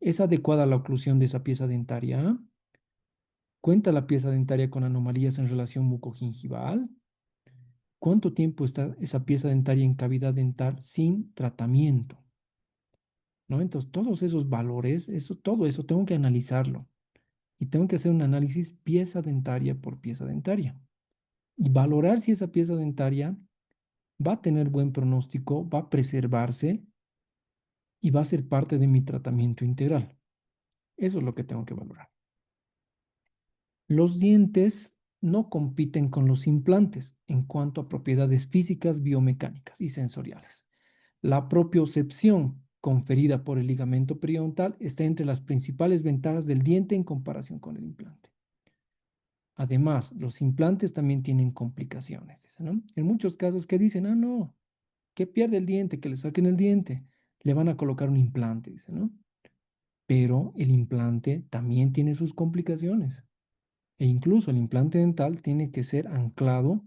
¿Es adecuada la oclusión de esa pieza dentaria? ¿Cuenta la pieza dentaria con anomalías en relación mucogingival? ¿Cuánto tiempo está esa pieza dentaria en cavidad dental sin tratamiento? ¿No? Entonces, todos esos valores, todo eso tengo que analizarlo y tengo que hacer un análisis pieza dentaria por pieza dentaria y valorar si esa pieza dentaria va a tener buen pronóstico, va a preservarse y va a ser parte de mi tratamiento integral. Eso es lo que tengo que valorar. Los dientes no compiten con los implantes en cuanto a propiedades físicas, biomecánicas y sensoriales. La propiocepción conferida por el ligamento periodontal está entre las principales ventajas del diente en comparación con el implante. Además, los implantes también tienen complicaciones, ¿no? En muchos casos que dicen, ah, no, que pierde el diente, que le saquen el diente, le van a colocar un implante, dice, ¿no? Pero el implante también tiene sus complicaciones. E incluso el implante dental tiene que ser anclado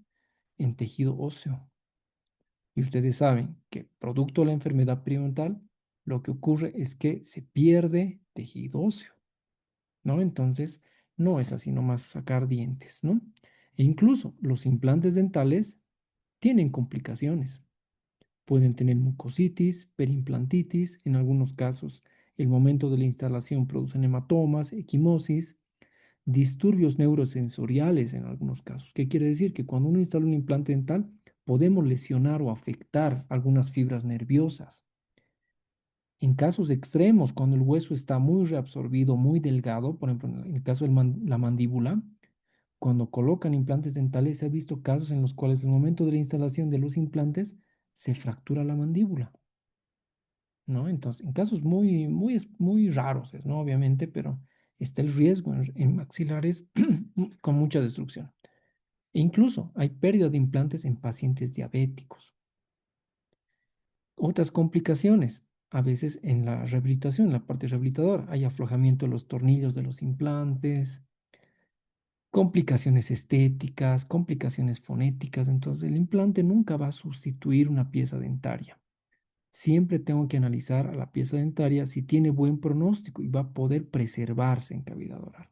en tejido óseo. Y ustedes saben que producto de la enfermedad periodontal, lo que ocurre es que se pierde tejido óseo, ¿no? Entonces, no es así nomás sacar dientes, ¿no? E incluso los implantes dentales tienen complicaciones. Pueden tener mucositis, perimplantitis, en algunos casos el momento de la instalación producen hematomas, equimosis, disturbios neurosensoriales en algunos casos. ¿Qué quiere decir? Que cuando uno instala un implante dental, podemos lesionar o afectar algunas fibras nerviosas. En casos extremos, cuando el hueso está muy reabsorbido, muy delgado, por ejemplo, en el caso de la mandíbula, cuando colocan implantes dentales, se ha visto casos en los cuales al momento de la instalación de los implantes se fractura la mandíbula, ¿no? Entonces, en casos muy raros, ¿no? Obviamente, pero está el riesgo en maxilares con mucha destrucción. E incluso hay pérdida de implantes en pacientes diabéticos. Otras complicaciones, a veces en la rehabilitación, en la parte rehabilitadora, hay aflojamiento de los tornillos de los implantes, complicaciones estéticas, complicaciones fonéticas. Entonces, el implante nunca va a sustituir una pieza dentaria. Siempre tengo que analizar a la pieza dentaria si tiene buen pronóstico y va a poder preservarse en cavidad oral.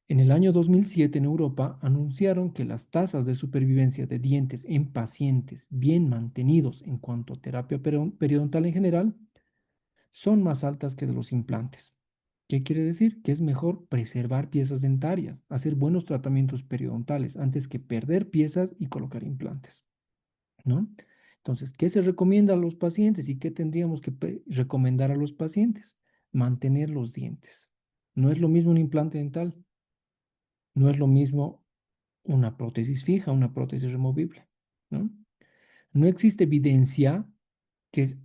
En el año 2007 en Europa anunciaron que las tasas de supervivencia de dientes en pacientes bien mantenidos en cuanto a terapia periodontal en general son más altas que de los implantes. ¿Qué quiere decir? Que es mejor preservar piezas dentarias, hacer buenos tratamientos periodontales antes que perder piezas y colocar implantes, ¿no? Entonces, ¿qué se recomienda a los pacientes y qué tendríamos que recomendar a los pacientes? Mantener los dientes. No es lo mismo un implante dental, no es lo mismo una prótesis fija, una prótesis removible, ¿no? No existe evidencia que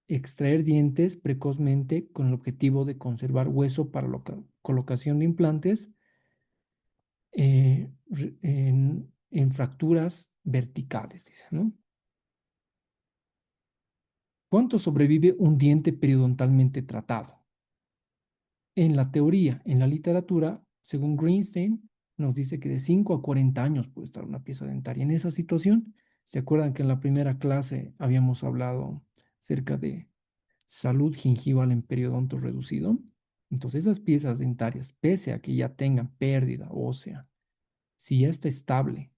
extraer dientes precozmente con el objetivo de conservar hueso para la colocación de implantes en fracturas verticales, dice, ¿no? ¿Cuánto sobrevive un diente periodontalmente tratado? En la teoría, en la literatura, según Greenstein, nos dice que de 5 a 40 años puede estar una pieza dentaria. En esa situación, ¿se acuerdan que en la primera clase habíamos hablado acerca de salud gingival en periodonto reducido? Entonces, esas piezas dentarias, pese a que ya tengan pérdida ósea, si ya está estable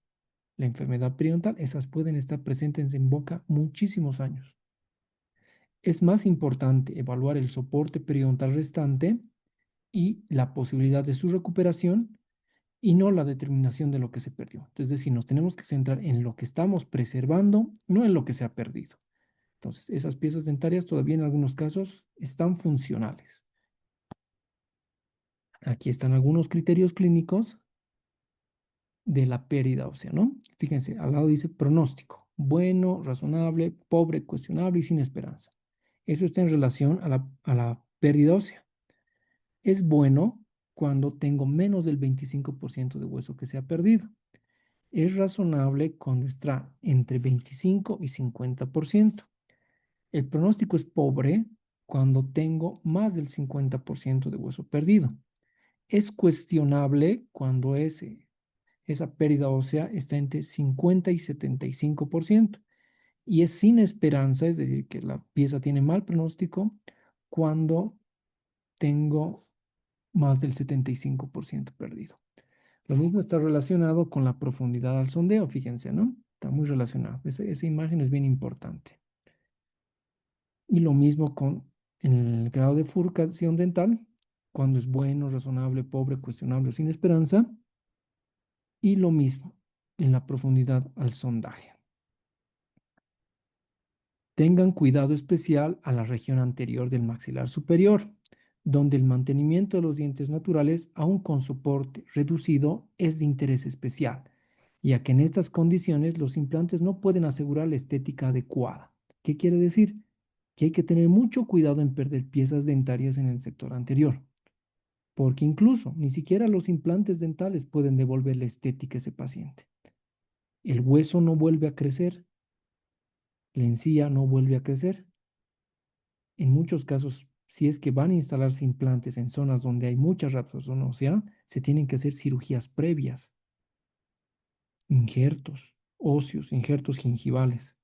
la enfermedad periodontal, esas pueden estar presentes en boca muchísimos años. Es más importante evaluar el soporte periodontal restante y la posibilidad de su recuperación y no la determinación de lo que se perdió. Es decir, nos tenemos que centrar en lo que estamos preservando, no en lo que se ha perdido. Entonces, esas piezas dentarias todavía en algunos casos están funcionales. Aquí están algunos criterios clínicos de la pérdida ósea, ¿no? Fíjense, al lado dice pronóstico, bueno, razonable, pobre, cuestionable y sin esperanza. Eso está en relación a la pérdida ósea. Es bueno cuando tengo menos del 25% de hueso que se ha perdido. Es razonable cuando está entre 25 y 50%. El pronóstico es pobre cuando tengo más del 50% de hueso perdido. Es cuestionable cuando esa pérdida ósea está entre 50 y 75%. Y es sin esperanza, es decir, que la pieza tiene mal pronóstico cuando tengo más del 75% perdido. Lo mismo está relacionado con la profundidad al sondeo, fíjense, ¿no? Está muy relacionado. Esa imagen es bien importante. Y lo mismo con el grado de furcación dental, cuando es bueno, razonable, pobre, cuestionable o sin esperanza. Y lo mismo en la profundidad al sondaje. Tengan cuidado especial a la región anterior del maxilar superior, donde el mantenimiento de los dientes naturales, aun con soporte reducido, es de interés especial, ya que en estas condiciones los implantes no pueden asegurar la estética adecuada. ¿Qué quiere decir? Que hay que tener mucho cuidado en perder piezas dentarias en el sector anterior, porque incluso ni siquiera los implantes dentales pueden devolver la estética a ese paciente. El hueso no vuelve a crecer, la encía no vuelve a crecer. En muchos casos, si es que van a instalarse implantes en zonas donde hay mucha reabsorción ósea, se tienen que hacer cirugías previas, injertos óseos, injertos gingivales.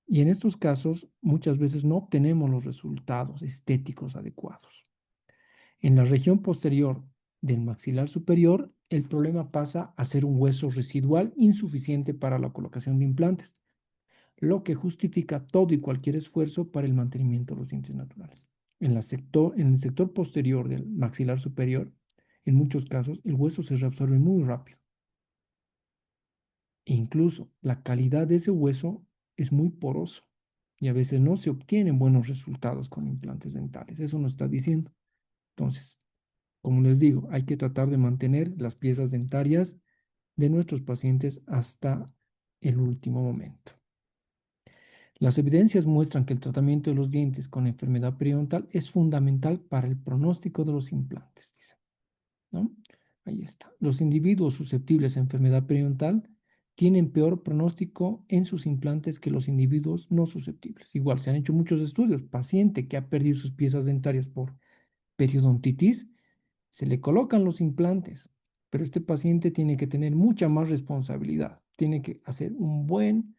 Y en estos casos, muchas veces no obtenemos los resultados estéticos adecuados. En la región posterior del maxilar superior, el problema pasa a ser un hueso residual insuficiente para la colocación de implantes, lo que justifica todo y cualquier esfuerzo para el mantenimiento de los dientes naturales. En el sector posterior del maxilar superior, en muchos casos, el hueso se reabsorbe muy rápido. E incluso la calidad de ese hueso es muy poroso y a veces no se obtienen buenos resultados con implantes dentales. Eso nos está diciendo. Entonces, como les digo, hay que tratar de mantener las piezas dentarias de nuestros pacientes hasta el último momento. Las evidencias muestran que el tratamiento de los dientes con enfermedad periodontal es fundamental para el pronóstico de los implantes, dice, ¿no? Ahí está. Los individuos susceptibles a enfermedad periodontal tienen peor pronóstico en sus implantes que los individuos no susceptibles. Igual, se han hecho muchos estudios. Paciente que ha perdido sus piezas dentarias por periodontitis, se le colocan los implantes, pero este paciente tiene que tener mucha más responsabilidad. Tiene que hacer un buen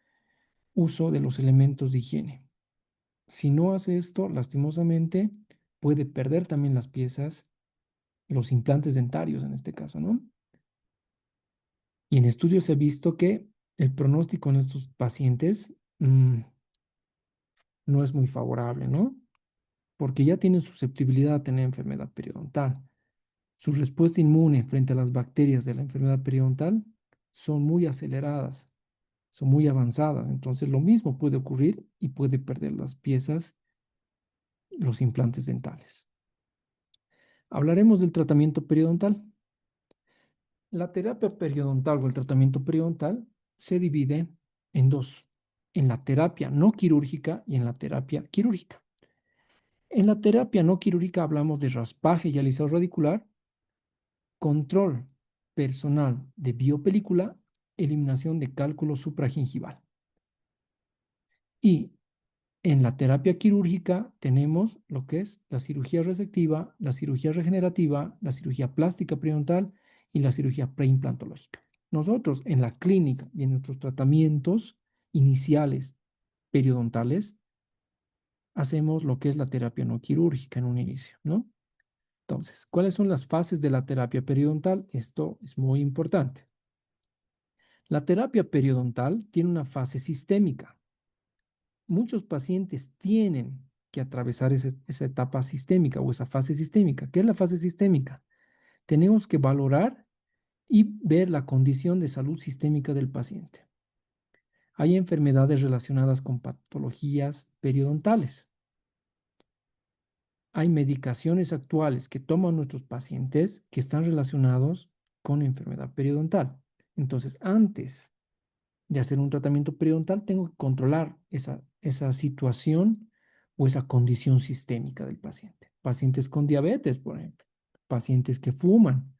uso de los elementos de higiene. Si no hace esto, lastimosamente, puede perder también las piezas, los implantes dentarios en este caso, ¿no? Y en estudios se ha visto que el pronóstico en estos pacientes no es muy favorable, ¿no? Porque ya tienen susceptibilidad a tener enfermedad periodontal. Su respuesta inmune frente a las bacterias de la enfermedad periodontal son muy aceleradas, son muy avanzadas. Entonces lo mismo puede ocurrir y puede perder las piezas, los implantes dentales. Hablaremos del tratamiento periodontal. La terapia periodontal o el tratamiento periodontal se divide en dos, en la terapia no quirúrgica y en la terapia quirúrgica. En la terapia no quirúrgica hablamos de raspaje y alisado radicular, control personal de biopelícula, eliminación de cálculo supragingival. Y en la terapia quirúrgica tenemos lo que es la cirugía resectiva, la cirugía regenerativa, la cirugía plástica periodontal y la cirugía preimplantológica. Nosotros en la clínica y en nuestros tratamientos iniciales periodontales hacemos lo que es la terapia no quirúrgica en un inicio, ¿no? Entonces, ¿cuáles son las fases de la terapia periodontal? Esto es muy importante. La terapia periodontal tiene una fase sistémica. Muchos pacientes tienen que atravesar esa etapa sistémica o esa fase sistémica. ¿Qué es la fase sistémica? Tenemos que valorar y ver la condición de salud sistémica del paciente. Hay enfermedades relacionadas con patologías periodontales. Hay medicaciones actuales que toman nuestros pacientes que están relacionados con enfermedad periodontal. Entonces, antes de hacer un tratamiento periodontal, tengo que controlar esa situación o esa condición sistémica del paciente. Pacientes con diabetes, por ejemplo, pacientes que fuman,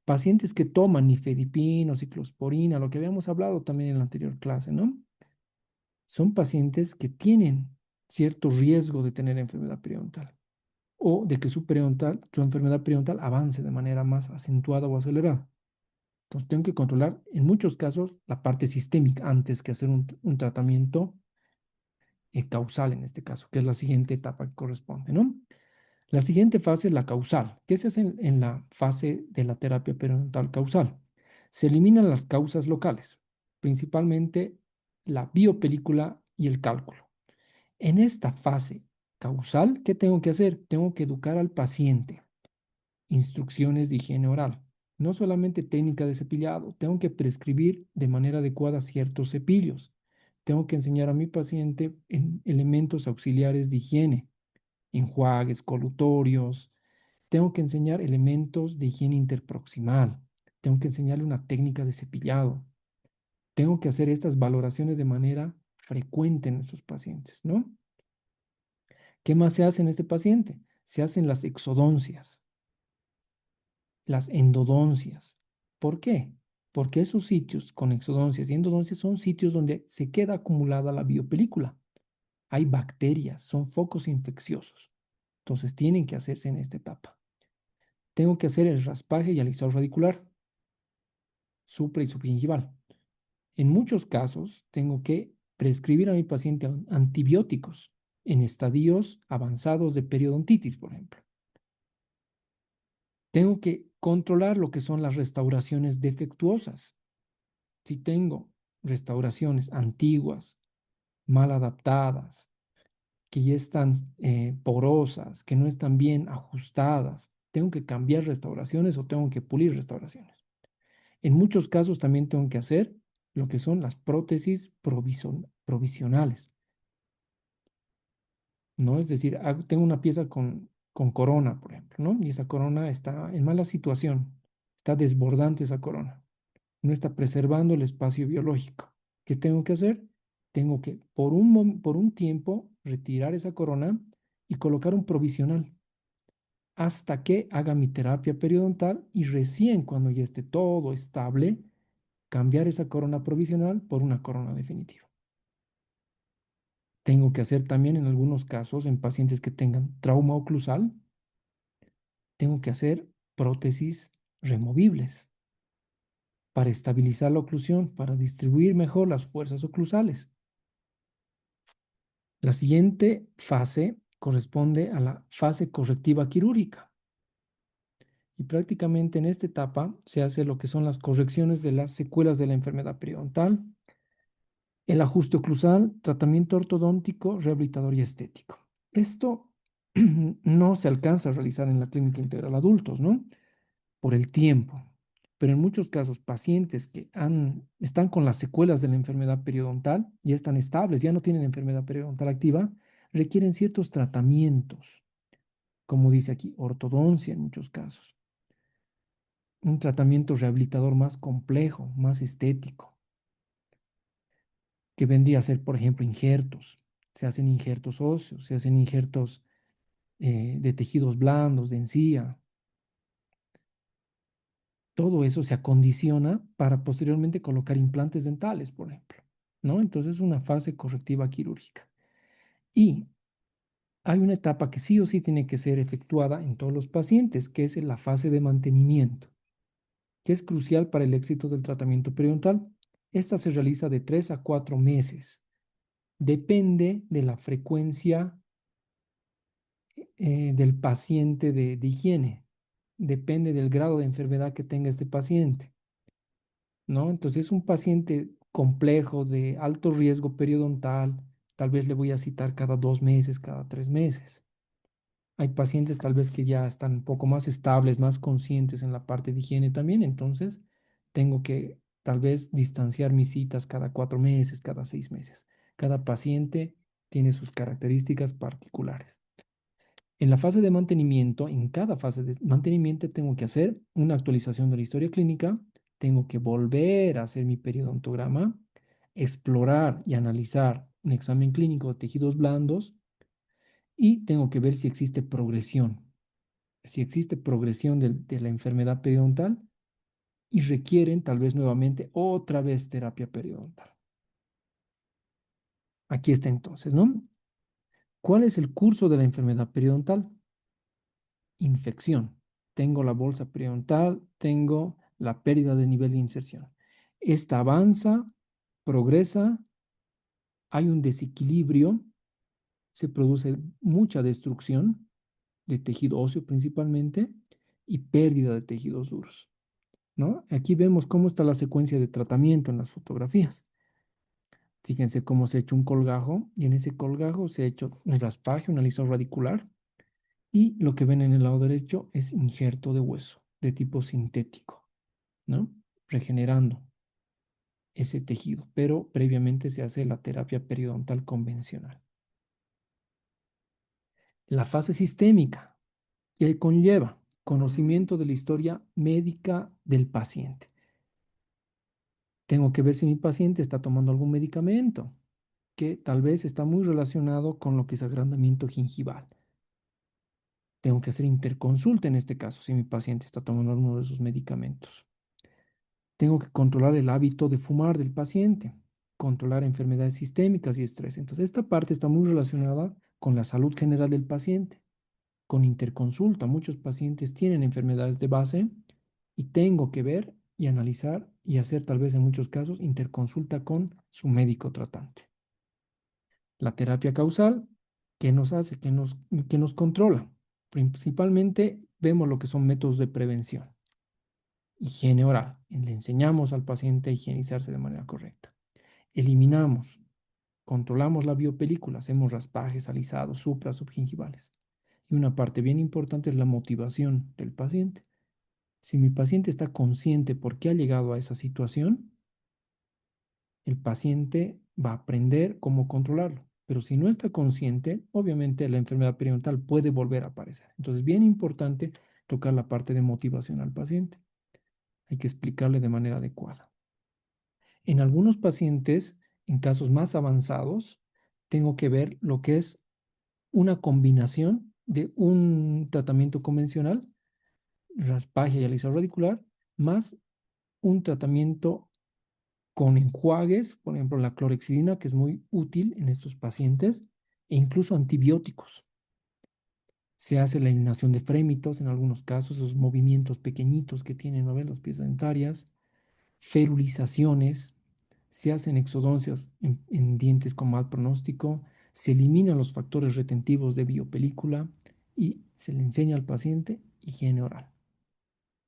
pacientes que toman nifedipina o ciclosporina, lo que habíamos hablado también en la anterior clase, ¿no? Son pacientes que tienen cierto riesgo de tener enfermedad periodontal o de que su enfermedad periodontal avance de manera más acentuada o acelerada. Entonces, tengo que controlar en muchos casos la parte sistémica antes que hacer un tratamiento causal en este caso, que es la siguiente etapa que corresponde, ¿no? La siguiente fase es la causal. ¿Qué se hace en la fase de la terapia periodontal causal? Se eliminan las causas locales, principalmente la biopelícula y el cálculo. En esta fase causal, ¿qué tengo que hacer? Tengo que educar al paciente. Instrucciones de higiene oral. No solamente técnica de cepillado, tengo que prescribir de manera adecuada ciertos cepillos. Tengo que enseñar a mi paciente en elementos auxiliares de higiene, enjuagues, colutorios. Tengo que enseñar elementos de higiene interproximal. Tengo que enseñarle una técnica de cepillado. Tengo que hacer estas valoraciones de manera frecuente en estos pacientes, ¿no? ¿Qué más se hace en este paciente? Se hacen las exodoncias, las endodoncias. ¿Por qué? Porque esos sitios con exodoncias y endodoncias son sitios donde se queda acumulada la biopelícula. Hay bacterias, son focos infecciosos. Entonces tienen que hacerse en esta etapa. Tengo que hacer el raspaje y alisado radicular, supra y subgingival. En muchos casos tengo que prescribir a mi paciente antibióticos en estadios avanzados de periodontitis, por ejemplo. Tengo que Controlar lo que son las restauraciones defectuosas. Si tengo restauraciones antiguas, mal adaptadas, que ya están porosas, que no están bien ajustadas, tengo que cambiar restauraciones o tengo que pulir restauraciones. En muchos casos también tengo que hacer lo que son las prótesis provisionales, ¿no? Es decir, tengo una pieza con corona, por ejemplo, ¿no? Y esa corona está en mala situación, está desbordante esa corona, no está preservando el espacio biológico. ¿Qué tengo que hacer? Tengo que, por un tiempo, retirar esa corona y colocar un provisional hasta que haga mi terapia periodontal y recién cuando ya esté todo estable, cambiar esa corona provisional por una corona definitiva. Tengo que hacer también en algunos casos, en pacientes que tengan trauma oclusal, tengo que hacer prótesis removibles para estabilizar la oclusión, para distribuir mejor las fuerzas oclusales. La siguiente fase corresponde a la fase correctiva quirúrgica. Y prácticamente en esta etapa se hace lo que son las correcciones de las secuelas de la enfermedad periodontal, el ajuste oclusal, tratamiento ortodóntico, rehabilitador y estético. Esto no se alcanza a realizar en la clínica integral adultos, ¿no? Por el tiempo. Pero en muchos casos, pacientes que están con las secuelas de la enfermedad periodontal, ya están estables, ya no tienen enfermedad periodontal activa, requieren ciertos tratamientos, como dice aquí, ortodoncia en muchos casos. Un tratamiento rehabilitador más complejo, más estético, que vendría a ser, por ejemplo, injertos. Se hacen injertos óseos, se hacen injertos de tejidos blandos, de encía. Todo eso se acondiciona para posteriormente colocar implantes dentales, por ejemplo, ¿no? Entonces es una fase correctiva quirúrgica. Y hay una etapa que sí o sí tiene que ser efectuada en todos los pacientes, que es la fase de mantenimiento, que es crucial para el éxito del tratamiento periodontal. Esta se realiza de 3 a 4 meses. Depende de la frecuencia del paciente de higiene. Depende del grado de enfermedad que tenga este paciente, ¿no? Entonces, es un paciente complejo de alto riesgo periodontal, tal vez le voy a citar cada 2 meses, cada 3 meses. Hay pacientes tal vez que ya están un poco más estables, más conscientes en la parte de higiene también, entonces tengo que tal vez distanciar mis citas cada 4 meses, cada 6 meses. Cada paciente tiene sus características particulares. En la fase de mantenimiento, en cada fase de mantenimiento tengo que hacer una actualización de la historia clínica, tengo que volver a hacer mi periodontograma, explorar y analizar un examen clínico de tejidos blandos y tengo que ver si existe progresión, de la enfermedad periodontal y requieren tal vez nuevamente otra vez terapia periodontal. Aquí está entonces, ¿no? ¿Cuál es el curso de la enfermedad periodontal? Infección. Tengo la bolsa periodontal, tengo la pérdida de nivel de inserción. Esta avanza, progresa, hay un desequilibrio, se produce mucha destrucción de tejido óseo principalmente y pérdida de tejidos duros, ¿no? Aquí vemos cómo está la secuencia de tratamiento en las fotografías. Fíjense cómo se ha hecho un colgajo y en ese colgajo se ha hecho un raspaje, un alisado radicular. Y lo que ven en el lado derecho es injerto de hueso de tipo sintético, ¿no? Regenerando ese tejido, pero previamente se hace la terapia periodontal convencional. La fase sistémica, que conlleva conocimiento de la historia médica del paciente. Tengo que ver si mi paciente está tomando algún medicamento que tal vez está muy relacionado con lo que es agrandamiento gingival. Tengo que hacer interconsulta en este caso si mi paciente está tomando alguno de esos medicamentos. Tengo que controlar el hábito de fumar del paciente, controlar enfermedades sistémicas y estrés. Entonces, esta parte está muy relacionada con la salud general del paciente, con interconsulta. Muchos pacientes tienen enfermedades de base y tengo que ver y analizar y hacer tal vez en muchos casos interconsulta con su médico tratante. La terapia causal, ¿qué nos hace? ¿Qué nos controla? Principalmente vemos lo que son métodos de prevención. Higiene oral. Le enseñamos al paciente a higienizarse de manera correcta. Eliminamos, controlamos la biopelícula, hacemos raspajes, alisados, supras, subgingivales. Y una parte bien importante es la motivación del paciente. Si mi paciente está consciente por qué ha llegado a esa situación, el paciente va a aprender cómo controlarlo. Pero si no está consciente, obviamente la enfermedad periodontal puede volver a aparecer. Entonces, bien importante tocar la parte de motivación al paciente. Hay que explicarle de manera adecuada. En algunos pacientes, en casos más avanzados, tengo que ver lo que es una combinación de un tratamiento convencional, raspaje y alisado radicular, más un tratamiento con enjuagues, por ejemplo, la clorexidina, que es muy útil en estos pacientes, e incluso antibióticos. Se hace la eliminación de frémitos en algunos casos, esos movimientos pequeñitos que tienen, ¿no ven? Las piezas dentarias, ferulizaciones, se hacen exodoncias en dientes con mal pronóstico, se eliminan los factores retentivos de biopelícula y se le enseña al paciente higiene oral.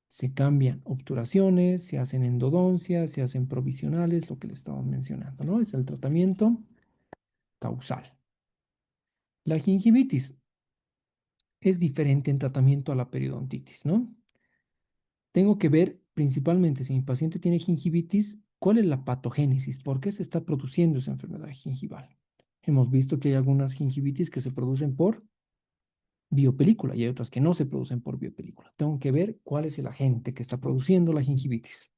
Se cambian obturaciones, se hacen endodoncias, se hacen provisionales, lo que le estaba mencionando, ¿no? Es el tratamiento causal. La gingivitis es diferente en tratamiento a la periodontitis, ¿no? Tengo que ver principalmente si mi paciente tiene gingivitis, cuál es la patogénesis, por qué se está produciendo esa enfermedad gingival. Hemos visto que hay algunas gingivitis que se producen por biopelícula y hay otras que no se producen por biopelícula. Tengo que ver cuál es el agente que está produciendo la gingivitis.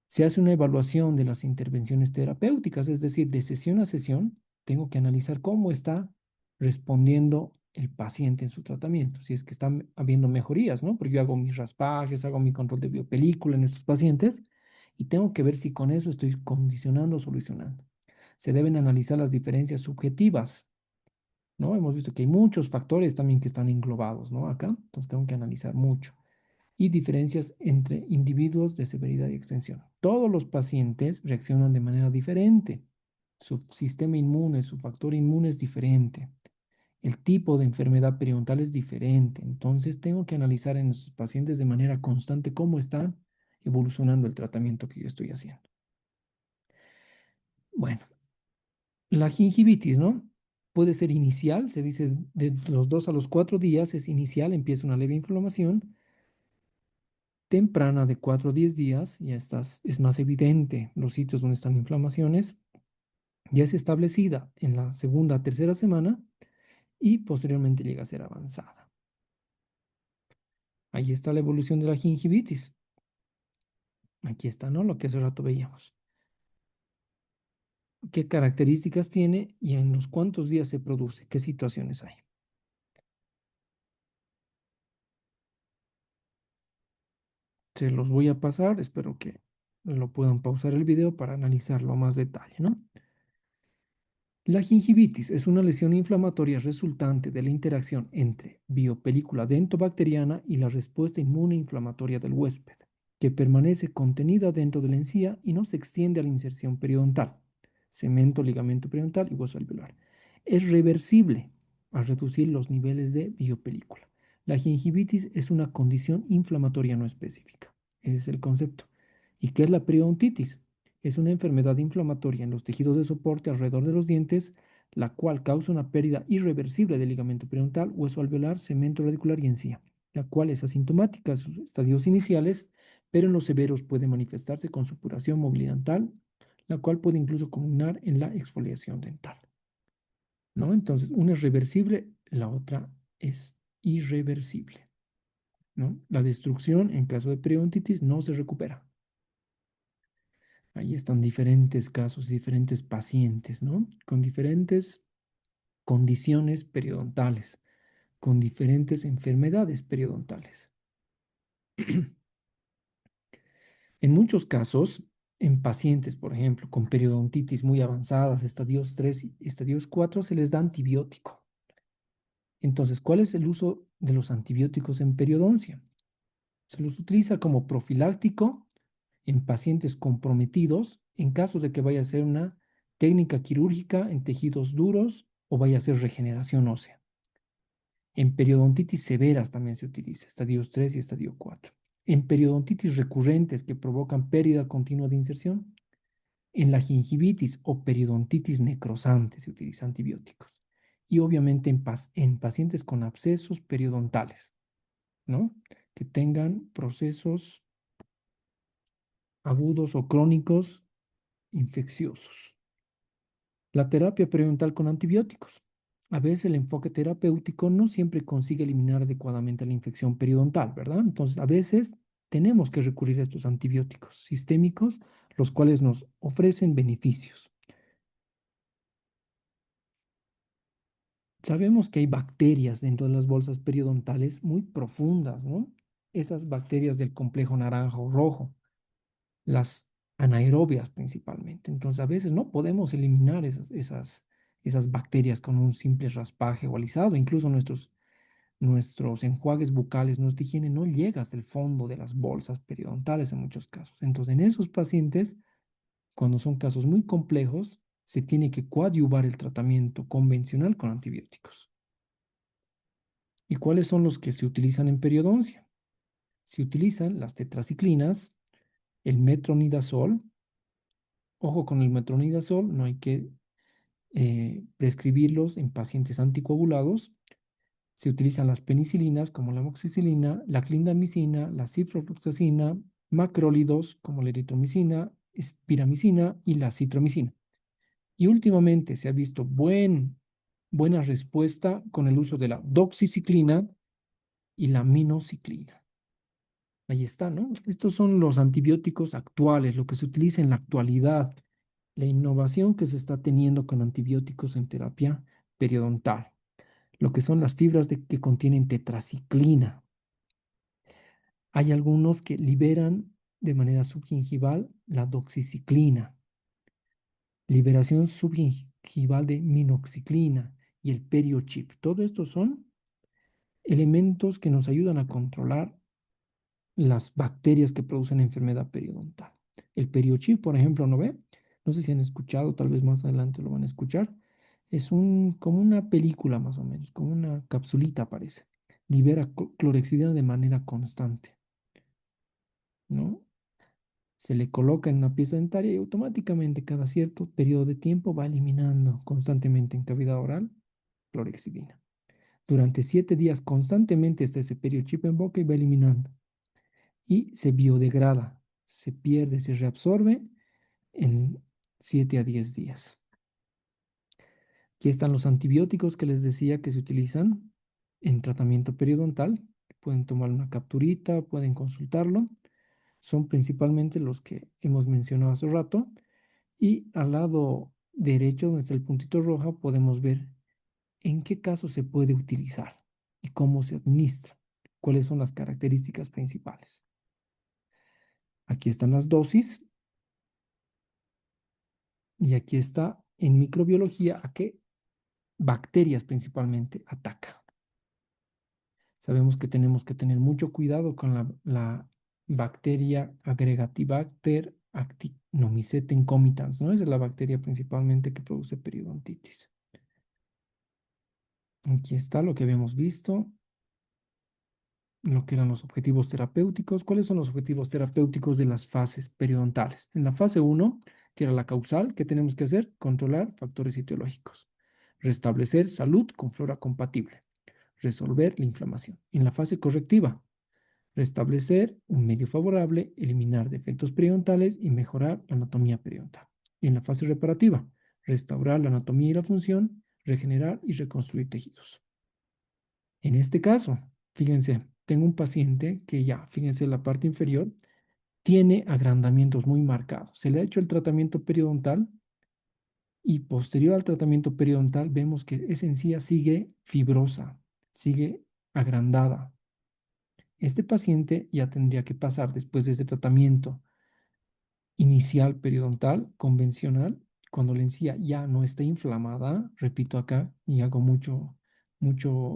Se hace una evaluación de las intervenciones terapéuticas, es decir, de sesión a sesión, tengo que analizar cómo está respondiendo el paciente en su tratamiento, si es que están habiendo mejorías, ¿no? Porque yo hago mis raspajes, hago mi control de biopelícula en estos pacientes y tengo que ver si con eso estoy condicionando o solucionando. Se deben analizar las diferencias subjetivas, ¿no? Hemos visto que hay muchos factores también que están englobados, ¿no? Acá, entonces tengo que analizar mucho y diferencias entre individuos de severidad y extensión. Todos los pacientes reaccionan de manera diferente. Su sistema inmune, su factor inmune es diferente. El tipo de enfermedad periodontal es diferente. Entonces tengo que analizar en estos pacientes de manera constante cómo está evolucionando el tratamiento que yo estoy haciendo. Bueno, la gingivitis, ¿no? Puede ser inicial, se dice de los 2 a los 4 días es inicial, empieza una leve inflamación temprana de 4 a 10 días, ya estás, es más evidente los sitios donde están inflamaciones, ya es establecida en la segunda, tercera semana y posteriormente llega a ser avanzada. Ahí está la evolución de la gingivitis. Aquí está, ¿no? Lo que hace rato veíamos. ¿Qué características tiene y en los cuántos días se produce? ¿Qué situaciones hay? Se los voy a pasar, espero que lo puedan pausar el video para analizarlo a más detalle, ¿no? La gingivitis es una lesión inflamatoria resultante de la interacción entre biopelícula dentobacteriana y la respuesta inmune inflamatoria del huésped, que permanece contenida dentro de la encía y no se extiende a la inserción periodontal, cemento, ligamento periodontal y hueso alveolar. Es reversible al reducir los niveles de biopelícula. La gingivitis es una condición inflamatoria no específica. Ese es el concepto. ¿Y qué es la periodontitis? Es una enfermedad inflamatoria en los tejidos de soporte alrededor de los dientes, la cual causa una pérdida irreversible del ligamento periodontal, hueso alveolar, cemento radicular y encía, la cual es asintomática en sus estadios iniciales, pero en los severos puede manifestarse con supuración movilidad dental, la cual puede incluso culminar en la exfoliación dental, ¿no? Entonces, una es reversible, la otra es irreversible, ¿no? La destrucción en caso de periodontitis no se recupera. Ahí están diferentes casos, diferentes pacientes, ¿no? Con diferentes condiciones periodontales, con diferentes enfermedades periodontales. En muchos casos, en pacientes, por ejemplo, con periodontitis muy avanzadas, estadios 3 y estadios 4, se les da antibiótico. Entonces, ¿cuál es el uso de los antibióticos en periodoncia? Se los utiliza como profiláctico en pacientes comprometidos en caso de que vaya a ser una técnica quirúrgica en tejidos duros o vaya a ser regeneración ósea. En periodontitis severas también se utiliza, estadios 3 y estadio 4. en periodontitis recurrentes que provocan pérdida continua de inserción, en la gingivitis o periodontitis necrosante se utilizan antibióticos. Y obviamente en pacientes con abscesos periodontales, ¿no? Que tengan procesos agudos o crónicos infecciosos. La terapia periodontal con antibióticos. A veces el enfoque terapéutico no siempre consigue eliminar adecuadamente la infección periodontal, ¿verdad? Entonces, a veces tenemos que recurrir a estos antibióticos sistémicos, los cuales nos ofrecen beneficios. Sabemos que hay bacterias dentro de las bolsas periodontales muy profundas, ¿no? Esas bacterias del complejo naranja o rojo, las anaerobias principalmente. Entonces, a veces no podemos eliminar esas bacterias con un simple raspaje o alisado. Incluso nuestros enjuagues bucales, nuestra higiene no llega hasta el fondo de las bolsas periodontales en muchos casos. Entonces, en esos pacientes, cuando son casos muy complejos, se tiene que coadyuvar el tratamiento convencional con antibióticos. ¿Y cuáles son los que se utilizan en periodoncia? Se utilizan las tetraciclinas, el metronidazol. Ojo con el metronidazol, no hay que prescribirlos en pacientes anticoagulados. Se utilizan las penicilinas como la amoxicilina, la clindamicina, la ciprofloxacina, macrólidos como la eritromicina, espiramicina y la citromicina. Y últimamente se ha visto buena respuesta con el uso de la doxiciclina y la minociclina. Ahí está, ¿no? Estos son los antibióticos actuales, lo que se utiliza en la actualidad, la innovación que se está teniendo con antibióticos en terapia periodontal, lo que son las fibras que contienen tetraciclina. Hay algunos que liberan de manera subgingival la doxiciclina, liberación subgingival de minoxiclina y el periochip. Todo esto son elementos que nos ayudan a controlar las bacterias que producen enfermedad periodontal. El periochip, por ejemplo, ¿no ve? No sé si han escuchado, tal vez más adelante lo van a escuchar. Es como una película más o menos, como una capsulita parece. Libera clorexidina de manera constante, ¿no? Se le coloca en una pieza dentaria y automáticamente cada cierto periodo de tiempo va eliminando constantemente en cavidad oral clorexidina. Durante 7 días constantemente está ese periochip en boca y va eliminando. Y se biodegrada, se pierde, se reabsorbe en 7 a 10 días. Aquí están los antibióticos que les decía que se utilizan en tratamiento periodontal. Pueden tomar una capturita, pueden consultarlo. Son principalmente los que hemos mencionado hace rato. Y al lado derecho, donde está el puntito rojo, podemos ver en qué caso se puede utilizar y cómo se administra, cuáles son las características principales. Aquí están las dosis y aquí está en microbiología a qué bacterias principalmente ataca. Sabemos que tenemos que tener mucho cuidado con la bacteria Agregatibacter actinomycetes comitans, ¿no? Esa es la bacteria principalmente que produce periodontitis. Aquí está lo que habíamos visto, lo que eran los objetivos terapéuticos. ¿Cuáles son los objetivos terapéuticos de las fases periodontales? En la fase 1, que era la causal, ¿qué tenemos que hacer? Controlar factores etiológicos, restablecer salud con flora compatible, resolver la inflamación. En la fase correctiva, restablecer un medio favorable, eliminar defectos periodontales y mejorar la anatomía periodontal. Y en la fase reparativa, restaurar la anatomía y la función, regenerar y reconstruir tejidos. En este caso, fíjense, tengo un paciente que ya, fíjense, la parte inferior tiene agrandamientos muy marcados. Se le ha hecho el tratamiento periodontal y posterior al tratamiento periodontal vemos que esa encía sigue fibrosa, sigue agrandada. Este paciente ya tendría que pasar después de este tratamiento inicial periodontal convencional, cuando la encía ya no está inflamada, repito acá y hago mucho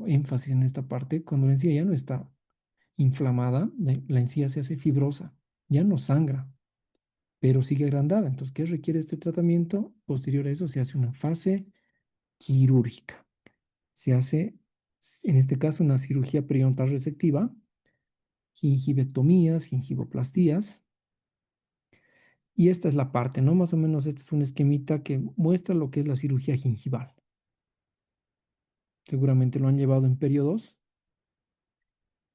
énfasis en esta parte, cuando la encía ya no está inflamada, la encía se hace fibrosa, ya no sangra, pero sigue agrandada. Entonces, ¿qué requiere este tratamiento? Posterior a eso se hace una fase quirúrgica. Se hace, en este caso, una cirugía periodontal resectiva gingivectomías, gingivoplastías. Y esta es la parte, ¿no? Más o menos este es un esquemita que muestra lo que es la cirugía gingival. Seguramente lo han llevado en periodos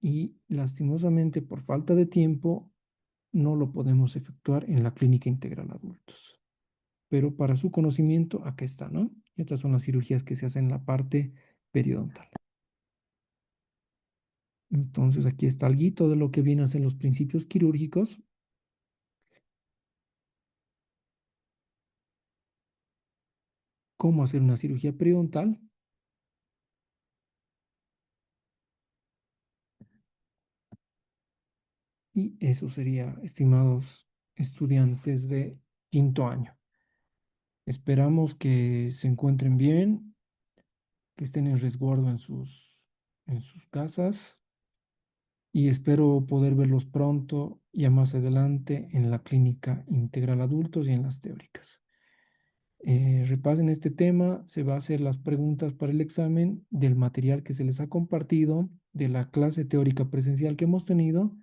y lastimosamente por falta de tiempo no lo podemos efectuar en la clínica integral adultos. Pero para su conocimiento, acá está, ¿no? Estas son las cirugías que se hacen en la parte periodontal. Entonces aquí está algo de lo que viene a ser los principios quirúrgicos, cómo hacer una cirugía periodontal y eso sería, estimados estudiantes de quinto año. Esperamos que se encuentren bien, que estén en resguardo en sus casas y espero poder verlos pronto, ya más adelante, en la clínica integral adultos y en las teóricas. Repasen este tema, se va a hacer las preguntas para el examen del material que se les ha compartido, de la clase teórica presencial que hemos tenido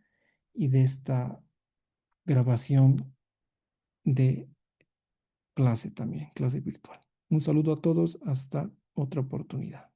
y de esta grabación de clase también, clase virtual. Un saludo a todos, hasta otra oportunidad.